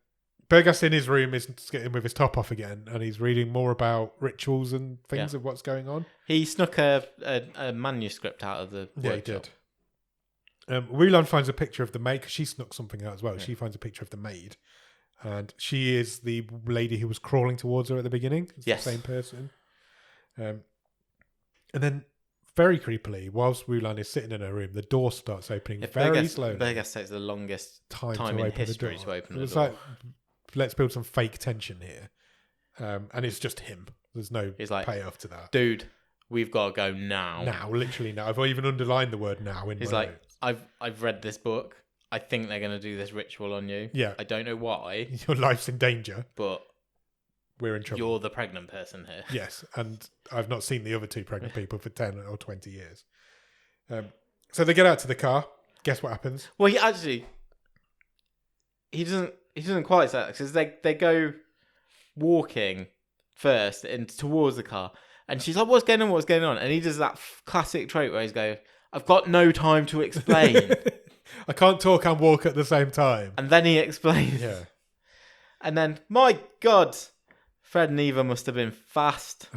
Bergas in his room is getting with his top off again, and he's reading more about rituals and things of what's going on. He snuck a manuscript out of the workshop. He did. Wulan finds a picture of the maid, because she snuck something out as well. Yeah. She finds a picture of the maid, and she is the lady who was crawling towards her at the beginning. It's the same person. And then, very creepily, whilst Wulan is sitting in her room, the door starts opening very slowly. Bergas takes the longest time in history to open the door. It's like, let's build some fake tension here. And it's just him. There's no payoff to that. Dude, we've got to go now. Now, literally now. I've even underlined the word now in my notes. I've read this book. I think they're going to do this ritual on you. Yeah. I don't know why. Your life's in danger. But we're in trouble. You're the pregnant person here. Yes, and I've not seen the other 2 pregnant people for 10 or 20 years. So they get out to the car. Guess what happens? Well, he doesn't quite say that, because they go walking first and towards the car, and she's like, what's going on? And he does that classic trope where he's going, I've got no time to explain. I can't talk and walk at the same time. And then he explains. Yeah. And then, my God, Fred and Eva must have been fast.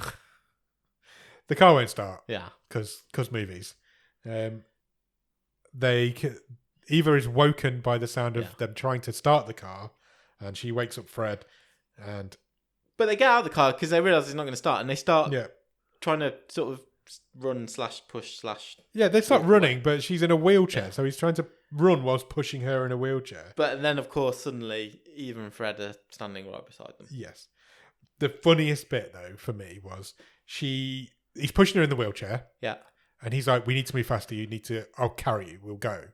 The car won't start. Yeah. Because movies. Eva is woken by the sound of them trying to start the car, and she wakes up Fred. But they get out of the car because they realise it's not going to start, and they start trying to sort of run / push / Yeah, they start running, but she's in a wheelchair, so he's trying to run whilst pushing her in a wheelchair. But then, of course, suddenly Eva and Fred are standing right beside them. Yes. The funniest bit, though, for me was he's pushing her in the wheelchair. Yeah. And he's like, we need to move faster. I'll carry you. We'll go.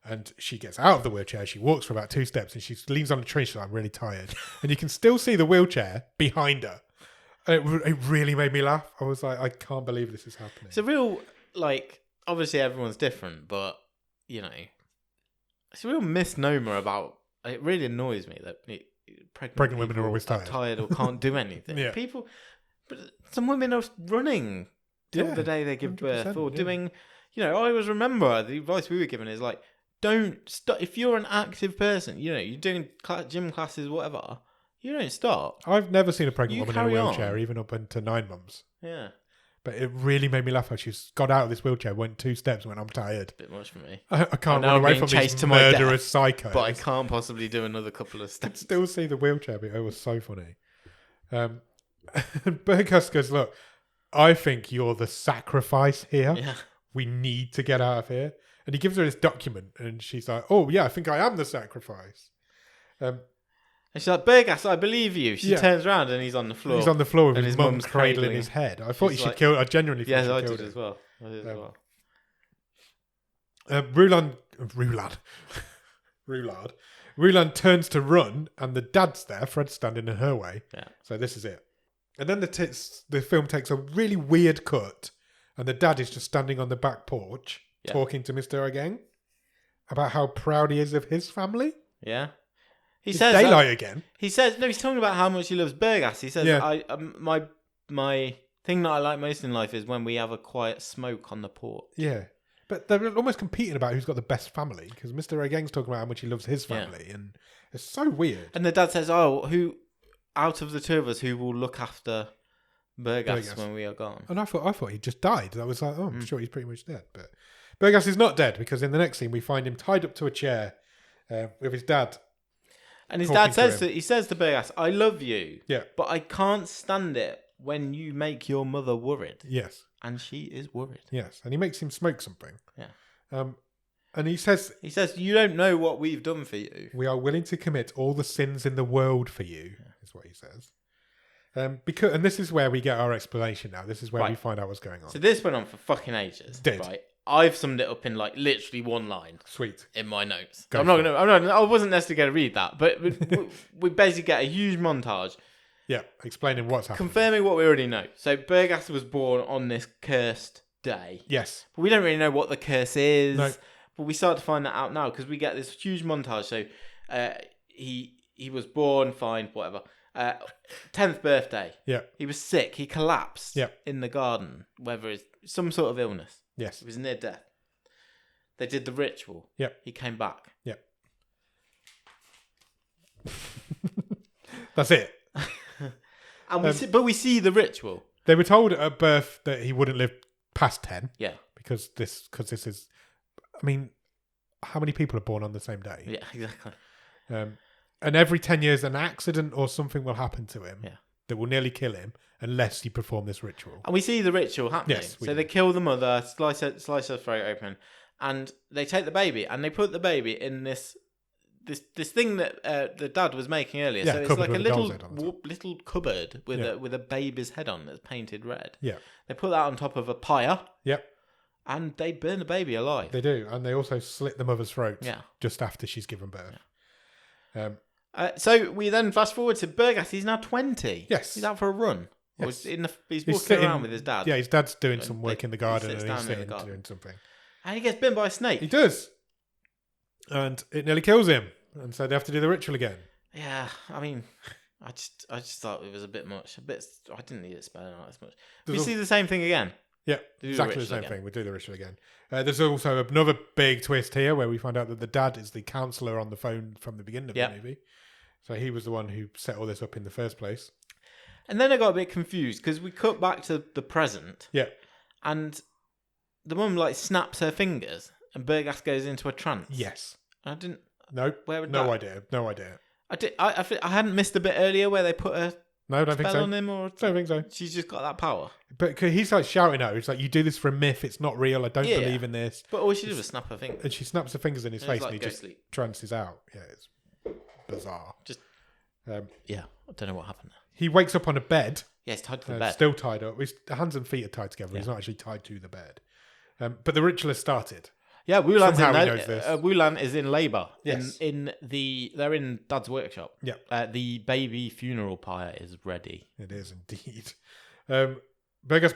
And she gets out of the wheelchair. She walks for about 2 steps and she leans on a tree. She's like, I'm really tired. And you can still see the wheelchair behind her. And it really made me laugh. I was like, I can't believe this is happening. It's a real, obviously everyone's different, but, it's a real misnomer about, it really annoys me that pregnant women are always tired or can't do anything. But some women are running till the day they give birth, or doing, I always remember the advice we were given is don't stop. If you're an active person, you're doing gym classes, whatever, you don't stop. I've never seen a pregnant woman in a wheelchair, even up into 9 months. Yeah. But it really made me laugh how she got out of this wheelchair, went 2 steps and went, I'm tired. A bit much for me. I can't run away from these murderous psychos. But I can't possibly do another couple of steps. I still see the wheelchair, but it was so funny. Burgess goes, look, I think you're the sacrifice here. Yeah. We need to get out of here. And he gives her this document, and she's like, oh, yeah, I think I am the sacrifice. And she's like, Burgas, I believe you. She turns around, and he's on the floor. He's on the floor with his mum's cradling his head. I thought she killed. I genuinely thought she killed him. I did as well. Ruland turns to run, and the dad's there. Fred's standing in her way. Yeah. So this is it. And then the film takes a really weird cut, and the dad is just standing on the back porch talking to Mr. Ageng about how proud he is of his family. Yeah. It's daylight again. He says, no, he's talking about how much he loves Burgas. He says, my thing that I like most in life is when we have a quiet smoke on the porch. Yeah. But they're almost competing about who's got the best family, because Mr. Ageng's talking about how much he loves his family, and it's so weird. And the dad says, who out of the 2 of us, who will look after Burgas when we are gone? And I thought he just died. I was like, I'm sure he's pretty much dead. But Burgas is not dead, because in the next scene we find him tied up to a chair with his dad. And his dad says to Burgas, I love you, but I can't stand it when you make your mother worried. Yes. And she is worried. Yes. And he makes him smoke something. Yeah. And he says, you don't know what we've done for you. We are willing to commit all the sins in the world for you, is what he says. And this is where we get our explanation now. This is where we find out what's going on. So this went on for fucking ages. Right? I've summed it up in literally 1 line. Sweet. In my notes. I wasn't necessarily going to read that, but we basically get a huge montage. Yeah, explaining what's happening. Confirming what we already know. So Burgas was born on this cursed day. Yes. But we don't really know what the curse is. No. But we start to find that out now, because we get this huge montage. So he was born, fine, whatever. 10th birthday. Yeah. He was sick. He collapsed in the garden, whether it's some sort of illness. Yes. He was near death. They did the ritual. Yeah. He came back. Yeah. That's it. And we see the ritual. They were told at birth that he wouldn't live past 10. Yeah. Because this is, I mean, how many people are born on the same day? Yeah, exactly. And every 10 years, an accident or something will happen to him that will nearly kill him unless you perform this ritual. And we see the ritual happening. Yes, so they kill the mother, slice her throat open, and they take the baby and they put the baby in this thing that the dad was making earlier. So it's like a little cupboard with a baby's head on that's painted red. Yeah. They put that on top of a pyre. Yep. And they burn the baby alive. They do, and they also slit the mother's throat. Yeah. Just after she's given birth. Yeah. So we then fast forward to Bergas. He's now 20. Yes. He's out for a run. Yes. He's walking around with his dad. Yeah, his dad's doing some work in the garden and he's sitting doing something. And he gets bitten by a snake. He does. And it nearly kills him. And so they have to do the ritual again. Yeah, I mean, I just thought it was a bit much. I didn't need it spelling out as much. We see the same thing again. Yeah, exactly the same thing. We do the ritual again. There's also another big twist here where we find out that the dad is the counsellor on the phone from the beginning of the movie. So he was the one who set all this up in the first place. And then I got a bit confused because we cut back to the present. Yeah. And the mum snaps her fingers and Bergas goes into a trance. Yes. I didn't... No. No idea. I hadn't missed a bit earlier where they put a don't think so. on him, or don't think so. She's just got that power. But he's shouting at her. He's like, "You do this for a myth. It's not real. I don't believe in this." But all she did was snap her fingers, and she snaps her fingers in his face, and he just sleep. trances out. Yeah, it's bizarre. Just I don't know what happened there. He wakes up on a bed. Yeah, he's tied to the bed. Still tied up. His hands and feet are tied together. Yeah. He's not actually tied to the bed. But the ritual has started. Yeah, Wulan is in labour. Yes. They're in Dad's workshop. Yeah. The baby funeral pyre is ready. It is indeed. Bergas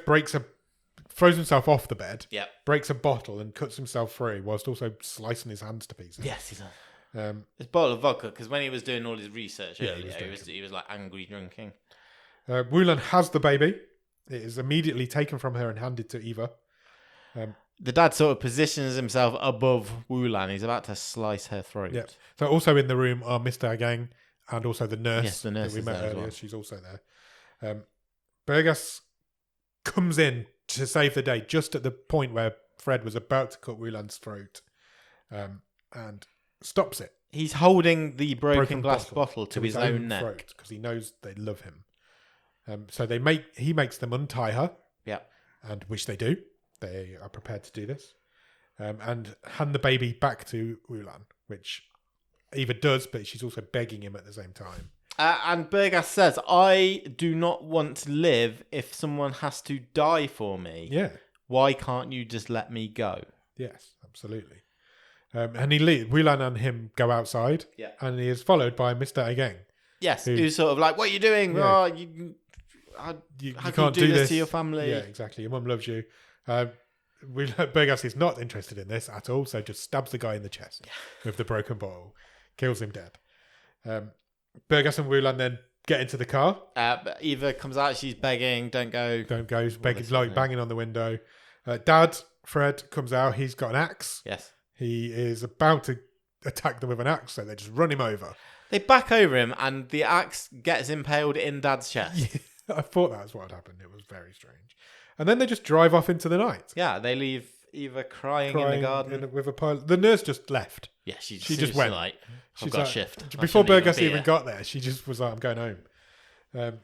throws himself off the bed. Yeah. Breaks a bottle and cuts himself free whilst also slicing his hands to pieces. Yes, he does. It's a bottle of vodka because when he was doing all his research earlier, he was angry drinking. Wulan has the baby. It is immediately taken from her and handed to Eva. The dad sort of positions himself above Wulan. He's about to slice her throat. Yeah. So also in the room are Mr. Agang and also the nurse, yes, the nurse that we met earlier. Well. She's also there. Bergas comes in to save the day just at the point where Fred was about to cut Wulan's throat and stops it. He's holding the broken glass bottle to his own neck because he knows they love him. So he makes them untie her. Yeah. And which they do. They are prepared to do this. And hand the baby back to Wulan, which Eva does, but she's also begging him at the same time. And Bergas says, "I do not want to live if someone has to die for me. Yeah. Why can't you just let me go?" Yes, absolutely. And he leaves. Wulan and him go outside. Yeah. And he is followed by Mr. Again. Yes, who's sort of like, "What are you doing? Yeah. Oh, you can't do this to your family." Yeah, exactly. Your mum loves you. Bergas is not interested in this at all, so just stabs the guy in the chest with the broken bottle, kills him dead. Bergas and Wulan then get into the car. Eva comes out, she's begging, don't go. She's begging, banging on the window. Dad, Fred, comes out, he's got an axe. Yes. He is about to attack them with an axe, so they just run him over. They back over him, and the axe gets impaled in Dad's chest. Yeah, I thought that was what had happened. It was very strange. And then they just drive off into the night. Yeah, they leave Eva crying in the garden. With a pile. The nurse just left. Yeah, she just went. I've got a shift. Before Bergas even got there, she just was like, "I'm going home."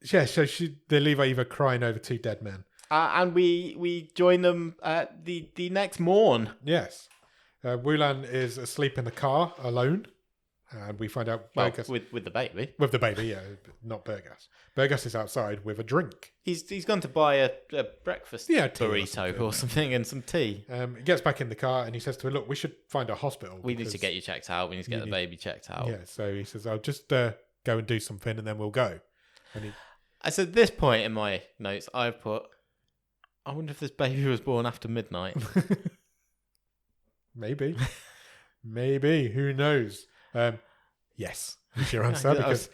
So they leave Eva crying over two dead men. And we join them the next morn. Yes. Wulan is asleep in the car alone. And we find out Bergas... with the baby. With the baby, yeah. Not Bergas. Bergas is outside with a drink. He's gone to buy a breakfast burrito or something and some tea. He gets back in the car and he says to her, "Look, we should find a hospital. We need to get you checked out. We need to get the baby checked out." Yeah, so he says, "I'll just go and do something and then we'll go." And at this point in my notes, I've put, I wonder if this baby was born after midnight. Maybe. Who knows? Yes, is your answer. Because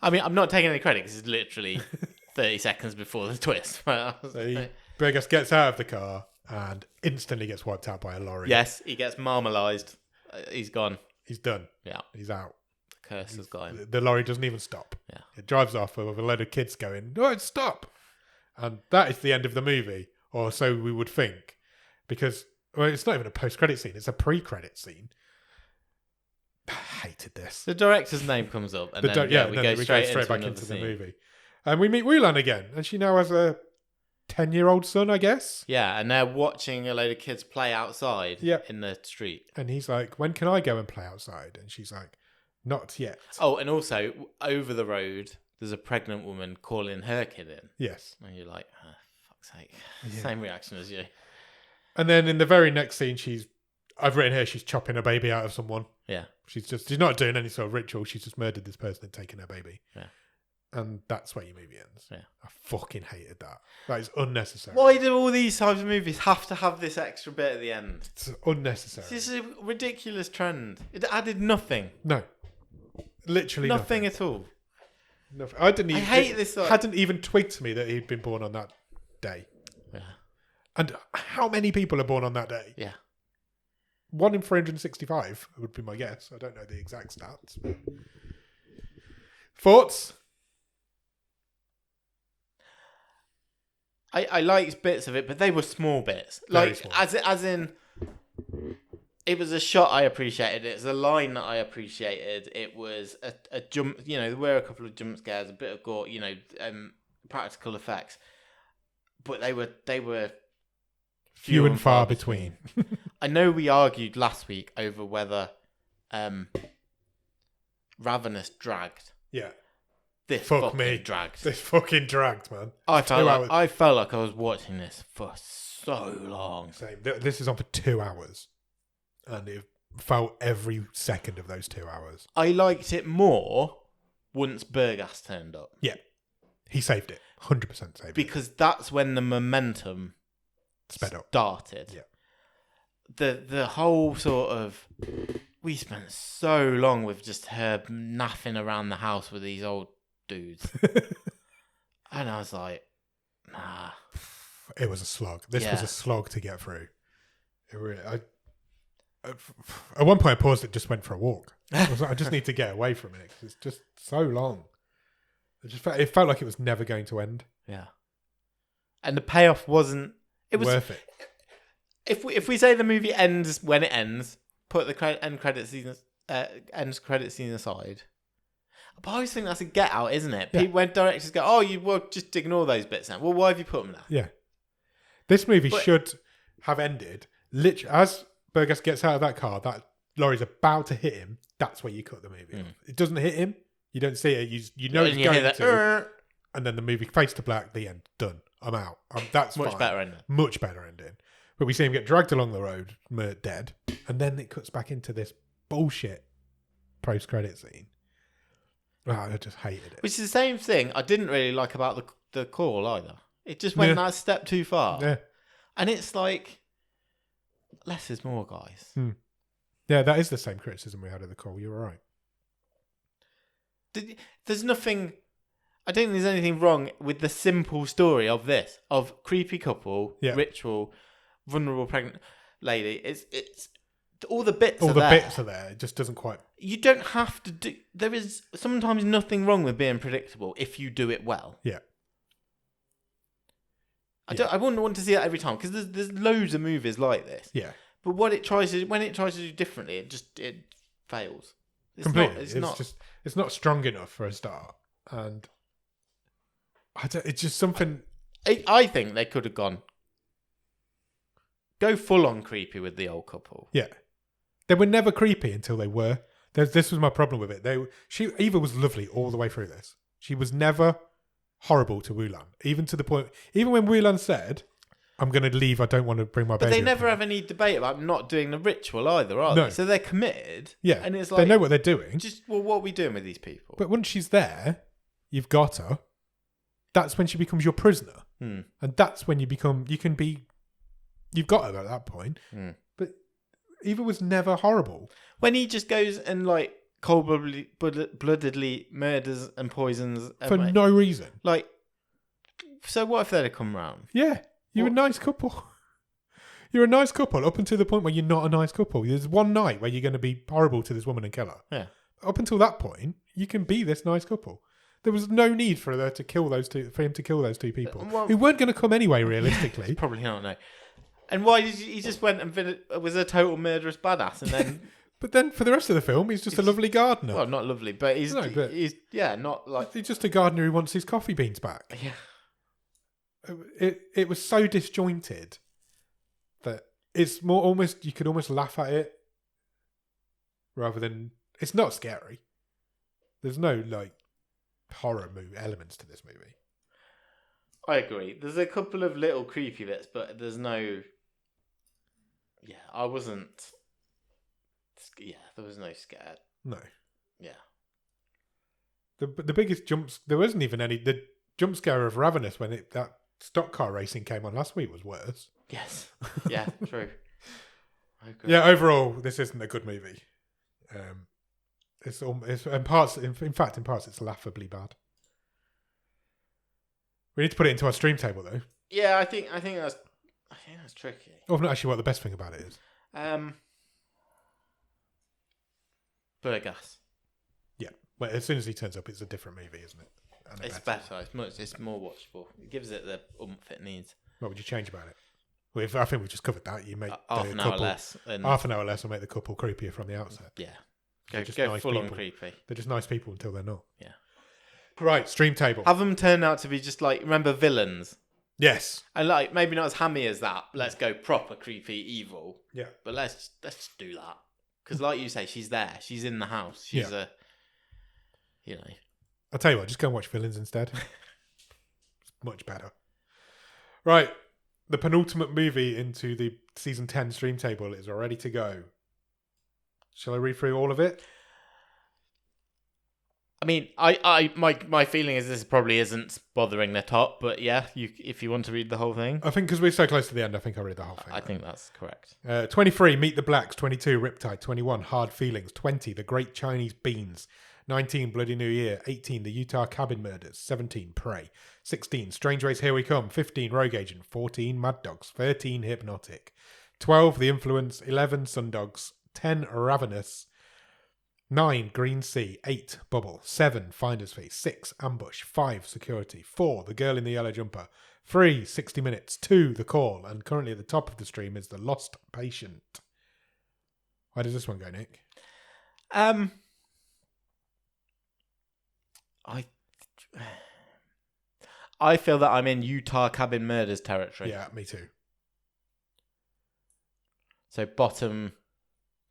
I'm not taking any credit because it's literally 30 seconds before the twist. Bergas gets out of the car and instantly gets wiped out by a lorry. Yes, he gets marmalised. He's gone. He's done. Yeah, he's out. curse has got him. The lorry doesn't even stop. Yeah. It drives off with a load of kids going, "No, stop!" And that is the end of the movie, or so we would think, because it's not even a post-credit scene; it's a pre-credit scene. I hated this. The director's name comes up, and then we go straight back into the movie. And we meet Wulan again, and she now has a 10-year-old son, I guess. Yeah, and they're watching a load of kids play outside in the street. And he's like, "When can I go and play outside?" And she's like, "Not yet." Oh, and also, over the road, there's a pregnant woman calling her kid in. Yes. And you're like, oh, fuck's sake. Yeah. Same reaction as you. And then in the very next scene, I've written here, she's chopping a baby out of someone. Yeah. She's not doing any sort of ritual. She's just murdered this person and taken her baby. Yeah. And that's where your movie ends. Yeah. I fucking hated that. That is unnecessary. Why do all these types of movies have to have this extra bit at the end? It's unnecessary. This is a ridiculous trend. It added nothing. No. Literally nothing at all. Nothing. I hate this. Hadn't even twigged to me that he'd been born on that day. Yeah. And how many people are born on that day? Yeah. 1 in 365 would be my guess. I don't know the exact stats. But... Thoughts? I liked bits of it, but they were small bits. Very like small. As in, it was a shot I appreciated. It was a line that I appreciated. It was a jump. You know, there were a couple of jump scares, a bit of gore. You know, practical effects, but they were few and far between. I know we argued last week over whether Ravenous dragged. Yeah. This Fuck fucking me. dragged. This fucking dragged, man. I felt like I was watching this for so long. Same. This is on for 2 hours. And it felt every second of those 2 hours. I liked it more once Burgas turned up. Yeah. He saved it. 100% saved it. Because that's when the momentum sped up. Started. Yeah. The whole sort of... We spent so long with just her naffing around the house with these old dudes. And I was like, nah. It was a slog. This was a slog to get through. It really, at one point I paused it, just went for a walk. I was like, I just need to get away from it because it's just so long. It felt like it was never going to end. Yeah. And the payoff wasn't... It was worth it. If we say the movie ends when it ends, put the end credit scene aside. But I always think that's a get out, isn't it? Yeah. When directors go, well, just ignore those bits now. Well, why have you put them there? Yeah. This movie should have ended literally as Burgess gets out of that car, that lorry's about to hit him. That's where you cut the movie off. It doesn't hit him. You don't see it. You know it's going to. And then the movie fades to black. The end. Done. I'm out. That's much fine. better ending. Much better ending. But we see him get dragged along the road, dead, and then it cuts back into this bullshit post-credit scene. I just hated it. Which is the same thing I didn't really like about the call either. It just went that step too far. Yeah. And it's like, less is more, guys. Yeah, that is the same criticism we had of the call. You were right. There's nothing... I don't think there's anything wrong with the simple story of this. Of creepy couple, ritual, vulnerable pregnant lady. It's all the bits are there. All the bits are there. It just doesn't quite... You don't have to do... There is sometimes nothing wrong with being predictable if you do it well. Yeah. I wouldn't want to see that every time because there's loads of movies like this. Yeah. But when it tries to do differently, it fails. Completely. It's not strong enough for a start. And it's just something... I think they could have go full on creepy with the old couple. Yeah. They were never creepy until they were. This was my problem with it. Eva was lovely all the way through this. She was never horrible to Wulan. Even to the point... Even when Wulan said, I'm going to leave, I don't want to bring my baby. But they never have any debate about not doing the ritual either, are they? So they're committed. Yeah. And it's like... They know what they're doing. What are we doing with these people? But once she's there, you've got her. That's when she becomes your prisoner. And that's when you've got her at that point. But Eva was never horrible. When he just goes and like cold-bloodedly murders and poisons for no reason. Like, so what if they'd have come round? Yeah, you're a nice couple. You're a nice couple up until the point where you're not a nice couple. There's one night where you're going to be horrible to this woman and kill her. Yeah. up until that point, you can be this nice couple. There was no need for him to kill those two people who weren't going to come anyway, realistically. Probably not, no. And why did he just went and was a total murderous badass, and then... But then for the rest of the film, he's just a lovely gardener. Well, not lovely, but he's not like... He's just a gardener who wants his coffee beans back. Yeah. It was so disjointed that it's more almost... You could almost laugh at it rather than... It's not scary. There's no, like, horror elements to this movie. I agree. There's a couple of little creepy bits, but there's no... Yeah, I wasn't... Yeah, there was no scared. No. Yeah. The biggest jumps... There wasn't even any... The jump scare of Ravenous when that stock car racing came on last week was worse. Yes. Yeah, true. I agree. Yeah, overall, this isn't a good movie. It's in parts. In fact, it's laughably bad. We need to put it into our stream table, though. Yeah, I think that's tricky. Oh, not actually what the best thing about it is. Burgas. Yeah, well, as soon as he turns up, it's a different movie, isn't it? And it's better. It's more watchable. It gives it the oomph it needs. What would you change about it? Well, I think we just covered that. You make half an hour less. Half an hour less will make the couple creepier from the outset. Yeah. Go nice full on creepy. They're just nice people until they're not. Yeah. Right, stream table. Have them turn out to be just like, remember villains? Yes. And like, maybe not as hammy as that. Let's go proper creepy evil. Yeah. But let's just do that. Because like you say, she's there. She's in the house. She's I'll tell you what, just go and watch Villains instead. It's much better. Right. The penultimate movie into the season 10 stream table is ready to go. Shall I read through all of it? I mean, my feeling is this probably isn't bothering the top, but yeah, if you want to read the whole thing. I think because we're so close to the end, I think I'll read the whole thing. I think that's correct. 23, Meet the Blacks. 22, Riptide. 21, Hard Feelings. 20, The Great Chinese Beans. 19, Bloody New Year. 18, The Utah Cabin Murders. 17, Prey. 16, Strange Race Here We Come. 15, Rogue Agent. 14, Mad Dogs. 13, Hypnotic. 12, The Influence. 11, Sundogs. 10, Ravenous. 9, Green Sea. 8, Bubble. 7, Finder's Fee. 6, Ambush. 5, Security. 4, The Girl in the Yellow Jumper. 3, 60 Minutes. 2, The Call. And currently at the top of the stream is The Lost Patient. Where does this one go, Nick? I feel that I'm in Utah Cabin Murders territory. Yeah, me too. So bottom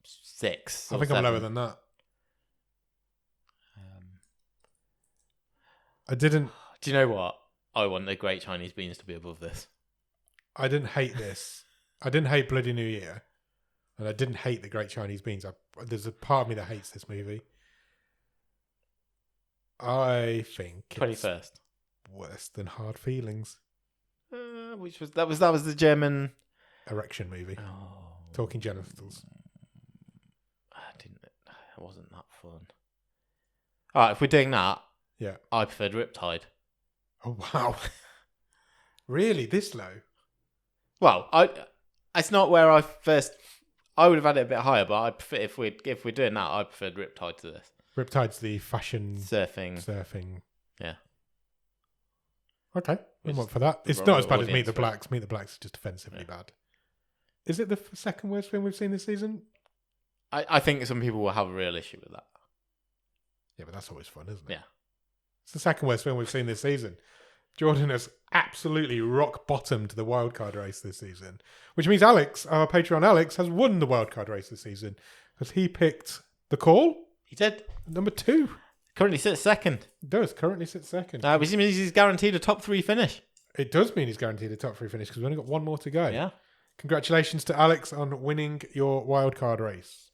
6. I think 7. I'm lower than that. I didn't... Do you know what? I want The Great Chinese Beans to be above this. I didn't hate this. I didn't hate Bloody New Year. And I didn't hate The Great Chinese Beans. There's a part of me that hates this movie. I think 21st. Worse than Hard Feelings. Which was that was the German erection movie. Oh. Talking genitals. It wasn't that fun. Alright, if we're doing that, yeah, I preferred Riptide. Oh wow. Really? This low? Well, it's not where I would have had it a bit higher, but I prefer, if we're doing that, I preferred Riptide to this. Riptide's the fashion surfing. Yeah. Okay, I'm up for that. It's not as bad as Meet the Blacks. Meet the Blacks is just offensively bad. Is it the second worst film we've seen this season? I think some people will have a real issue with that. Yeah, but that's always fun, isn't it? Yeah. It's the second worst film we've seen this season. Jordan has absolutely rock bottomed the wildcard race this season, which means Alex, our Patreon Alex, has won the wildcard race this season because he picked The Call. He did. Number 2. Currently sits second. It does. Currently sits second. Which means he's guaranteed a top 3 finish. It does mean he's guaranteed a top 3 finish because we've only got one more to go. Yeah. Congratulations to Alex on winning your wildcard race.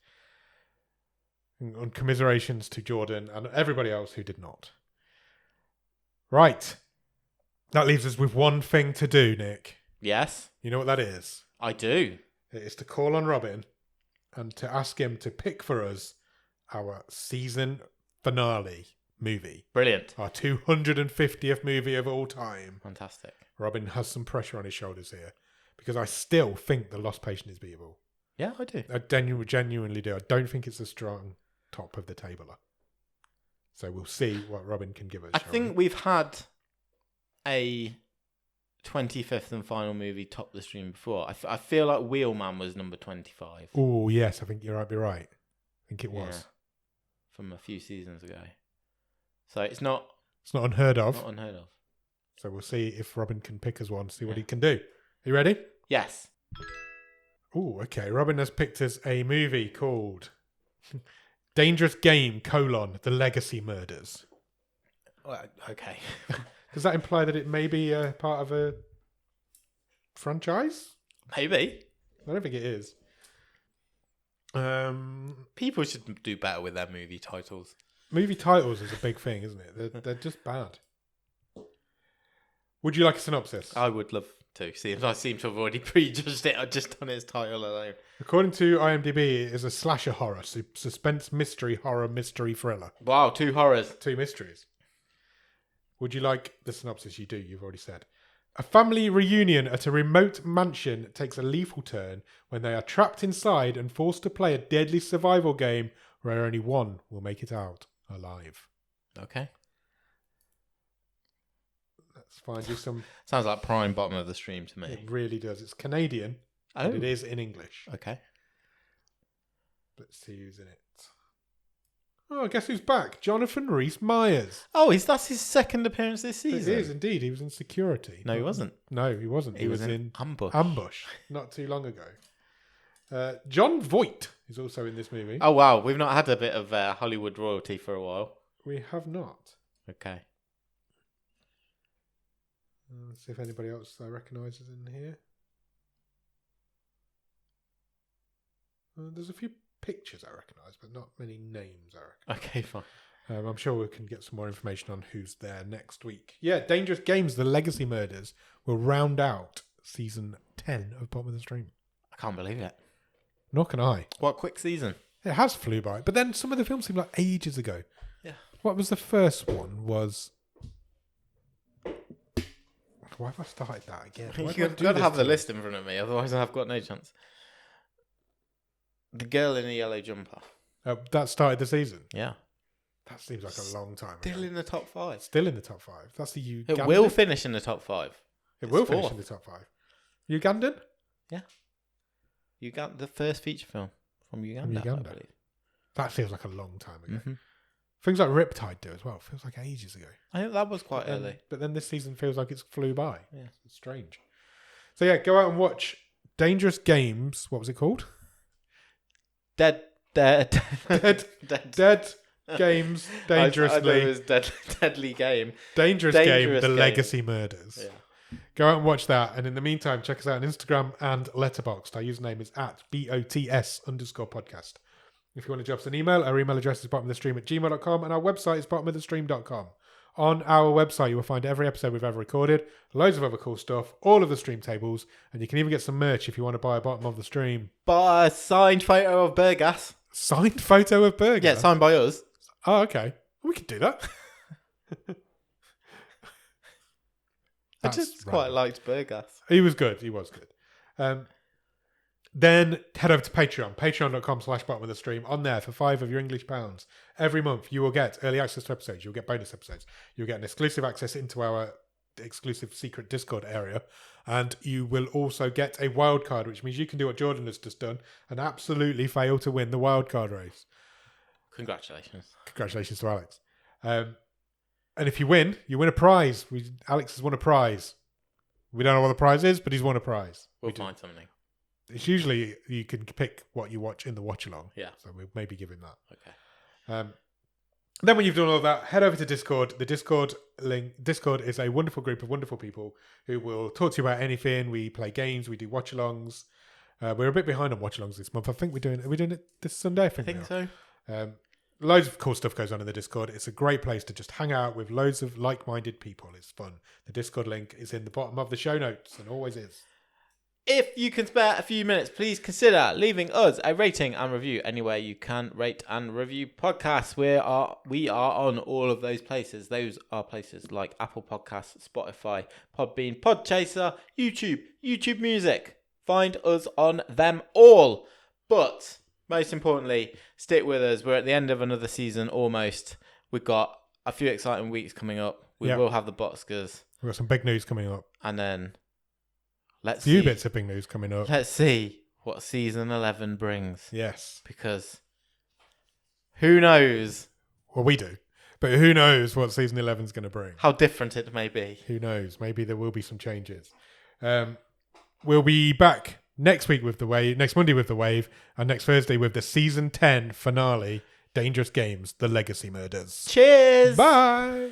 And commiserations to Jordan and everybody else who did not. Right. That leaves us with one thing to do, Nick. Yes. You know what that is? I do. It is to call on Robin and to ask him to pick for us our season finale movie. Brilliant. Our 250th movie of all time. Fantastic. Robin has some pressure on his shoulders here because I still think The Lost Patient is beatable. Yeah, I do. I genuinely do. I don't think it's a strong top of the tabler. So we'll see what Robin can give us. I think we've had a 25th and final movie top the stream before. I feel like Wheelman was number 25. Oh, yes, I think you might be right. I think it was. From a few seasons ago. So it's not unheard of. Not unheard of. So we'll see if Robin can pick us one, see what he can do. Are you ready? Yes. Oh, okay. Robin has picked us a movie called Dangerous Game, The Legacy Murders. Okay. Does that imply that it may be a part of a franchise? Maybe. I don't think it is. People should do better with their movie titles. Movie titles is a big thing, isn't it? They're just bad. Would you like a synopsis? I would love to. I seem to have already prejudged it just on its title alone. According to IMDb, it is a slasher horror, suspense mystery horror mystery thriller. Wow, 2 horrors. 2 mysteries. Would you like the synopsis? You do, you've already said. A family reunion at a remote mansion takes a lethal turn when they are trapped inside and forced to play a deadly survival game where only one will make it out alive. Okay. Let's find you some... Sounds like prime bottom of the stream to me. It really does. It's Canadian, but it is in English. Okay. Let's see who's in it. Oh, guess who's back? Jonathan Rhys-Meyers. Oh, that's his second appearance this season? It is, indeed. He was in Security. No, he wasn't. No, he wasn't. He was in Ambush, not too long ago. John Voight is also in this movie. Oh, wow. We've not had a bit of Hollywood royalty for a while. We have not. Okay. Let's see if anybody else I recognise is in here. There's a few pictures I recognise, but not many names I recognise. Okay, fine. I'm sure we can get some more information on who's there next week. Yeah, Dangerous Games, The Legacy Murders will round out season 10 of Bottom of the Stream. I can't believe it. Nor can I. What quick season. It has flew by. But then some of the films seem like ages ago. Yeah. What was the first one? Why have I started that again? You've got to have the list in front of me, otherwise I've got no chance. The girl in the yellow jumper. That started the season? Yeah. That seems like a long time Still ago. in the top 5. Still in the top 5. That's the Ugandan. It will finish in the top 5. It will finish in the top 5. Ugandan? Yeah. The first feature film from Uganda. I believe. That feels like a long time ago. Mm-hmm. Things like Riptide do as well. Feels like ages ago. I think that was quite early. But then this season feels like it's flew by. Yeah. It's strange. So yeah, go out and watch Dangerous Games. What was it called? Dead Games Dangerously. I know it was Deadly Game. Dangerous Game, The Legacy Murders. Yeah. Go out and watch that. And in the meantime, check us out on Instagram and Letterboxd. Our username is @BOTS_podcast. If you want to drop us an email, our email address is bottomofthestream@gmail.com and our website is bottomofthestream.com. On our website, you will find every episode we've ever recorded, loads of other cool stuff, all of the stream tables, and you can even get some merch if you want to buy a Bottom of the Stream. Buy a signed photo of Burgas. Signed photo of Burgas? Yeah, signed by us. Oh, okay. We could do that. I just quite liked Burgas. He was good. Then head over to Patreon, patreon.com/bottom of the stream. On there, for £5 of your English pounds, every month you will get early access to episodes. You'll get bonus episodes. You'll get an exclusive access into our exclusive secret Discord area. And you will also get a wild card, which means you can do what Jordan has just done and absolutely fail to win the wild card race. Congratulations. Congratulations to Alex. And if you win a prize. Alex has won a prize. We don't know what the prize is, but he's won a prize. We'll find something. It's usually you can pick what you watch in the watch along. Yeah. So we'll maybe give him that. Okay. Then when you've done all of that, head over to Discord. The Discord is a wonderful group of wonderful people who will talk to you about anything. We play games. We do watch-alongs. We're a bit behind on watch-alongs this month. I think are we doing it this Sunday? I think so. Loads of cool stuff goes on in the Discord. It's a great place to just hang out with loads of like-minded people. It's fun. The Discord link is in the bottom of the show notes and always is. If you can spare a few minutes, please consider leaving us a rating and review anywhere you can rate and review podcasts. We are on all of those places. Those are places like Apple Podcasts, Spotify, Podbean, Podchaser, YouTube Music. Find us on them all. But most importantly, stick with us. We're at the end of another season almost. We've got a few exciting weeks coming up. We will have the Boxers. We've got some big news coming up. And then a few bits of big news coming up. Let's see what season 11 brings. Yes. Because who knows? Well, we do. But who knows what season 11 is going to bring? How different it may be. Who knows? Maybe there will be some changes. We'll be back next week with The Wave, next Monday with The Wave, and next Thursday with the season 10 finale, Dangerous Games, The Legacy Murders. Cheers! Bye!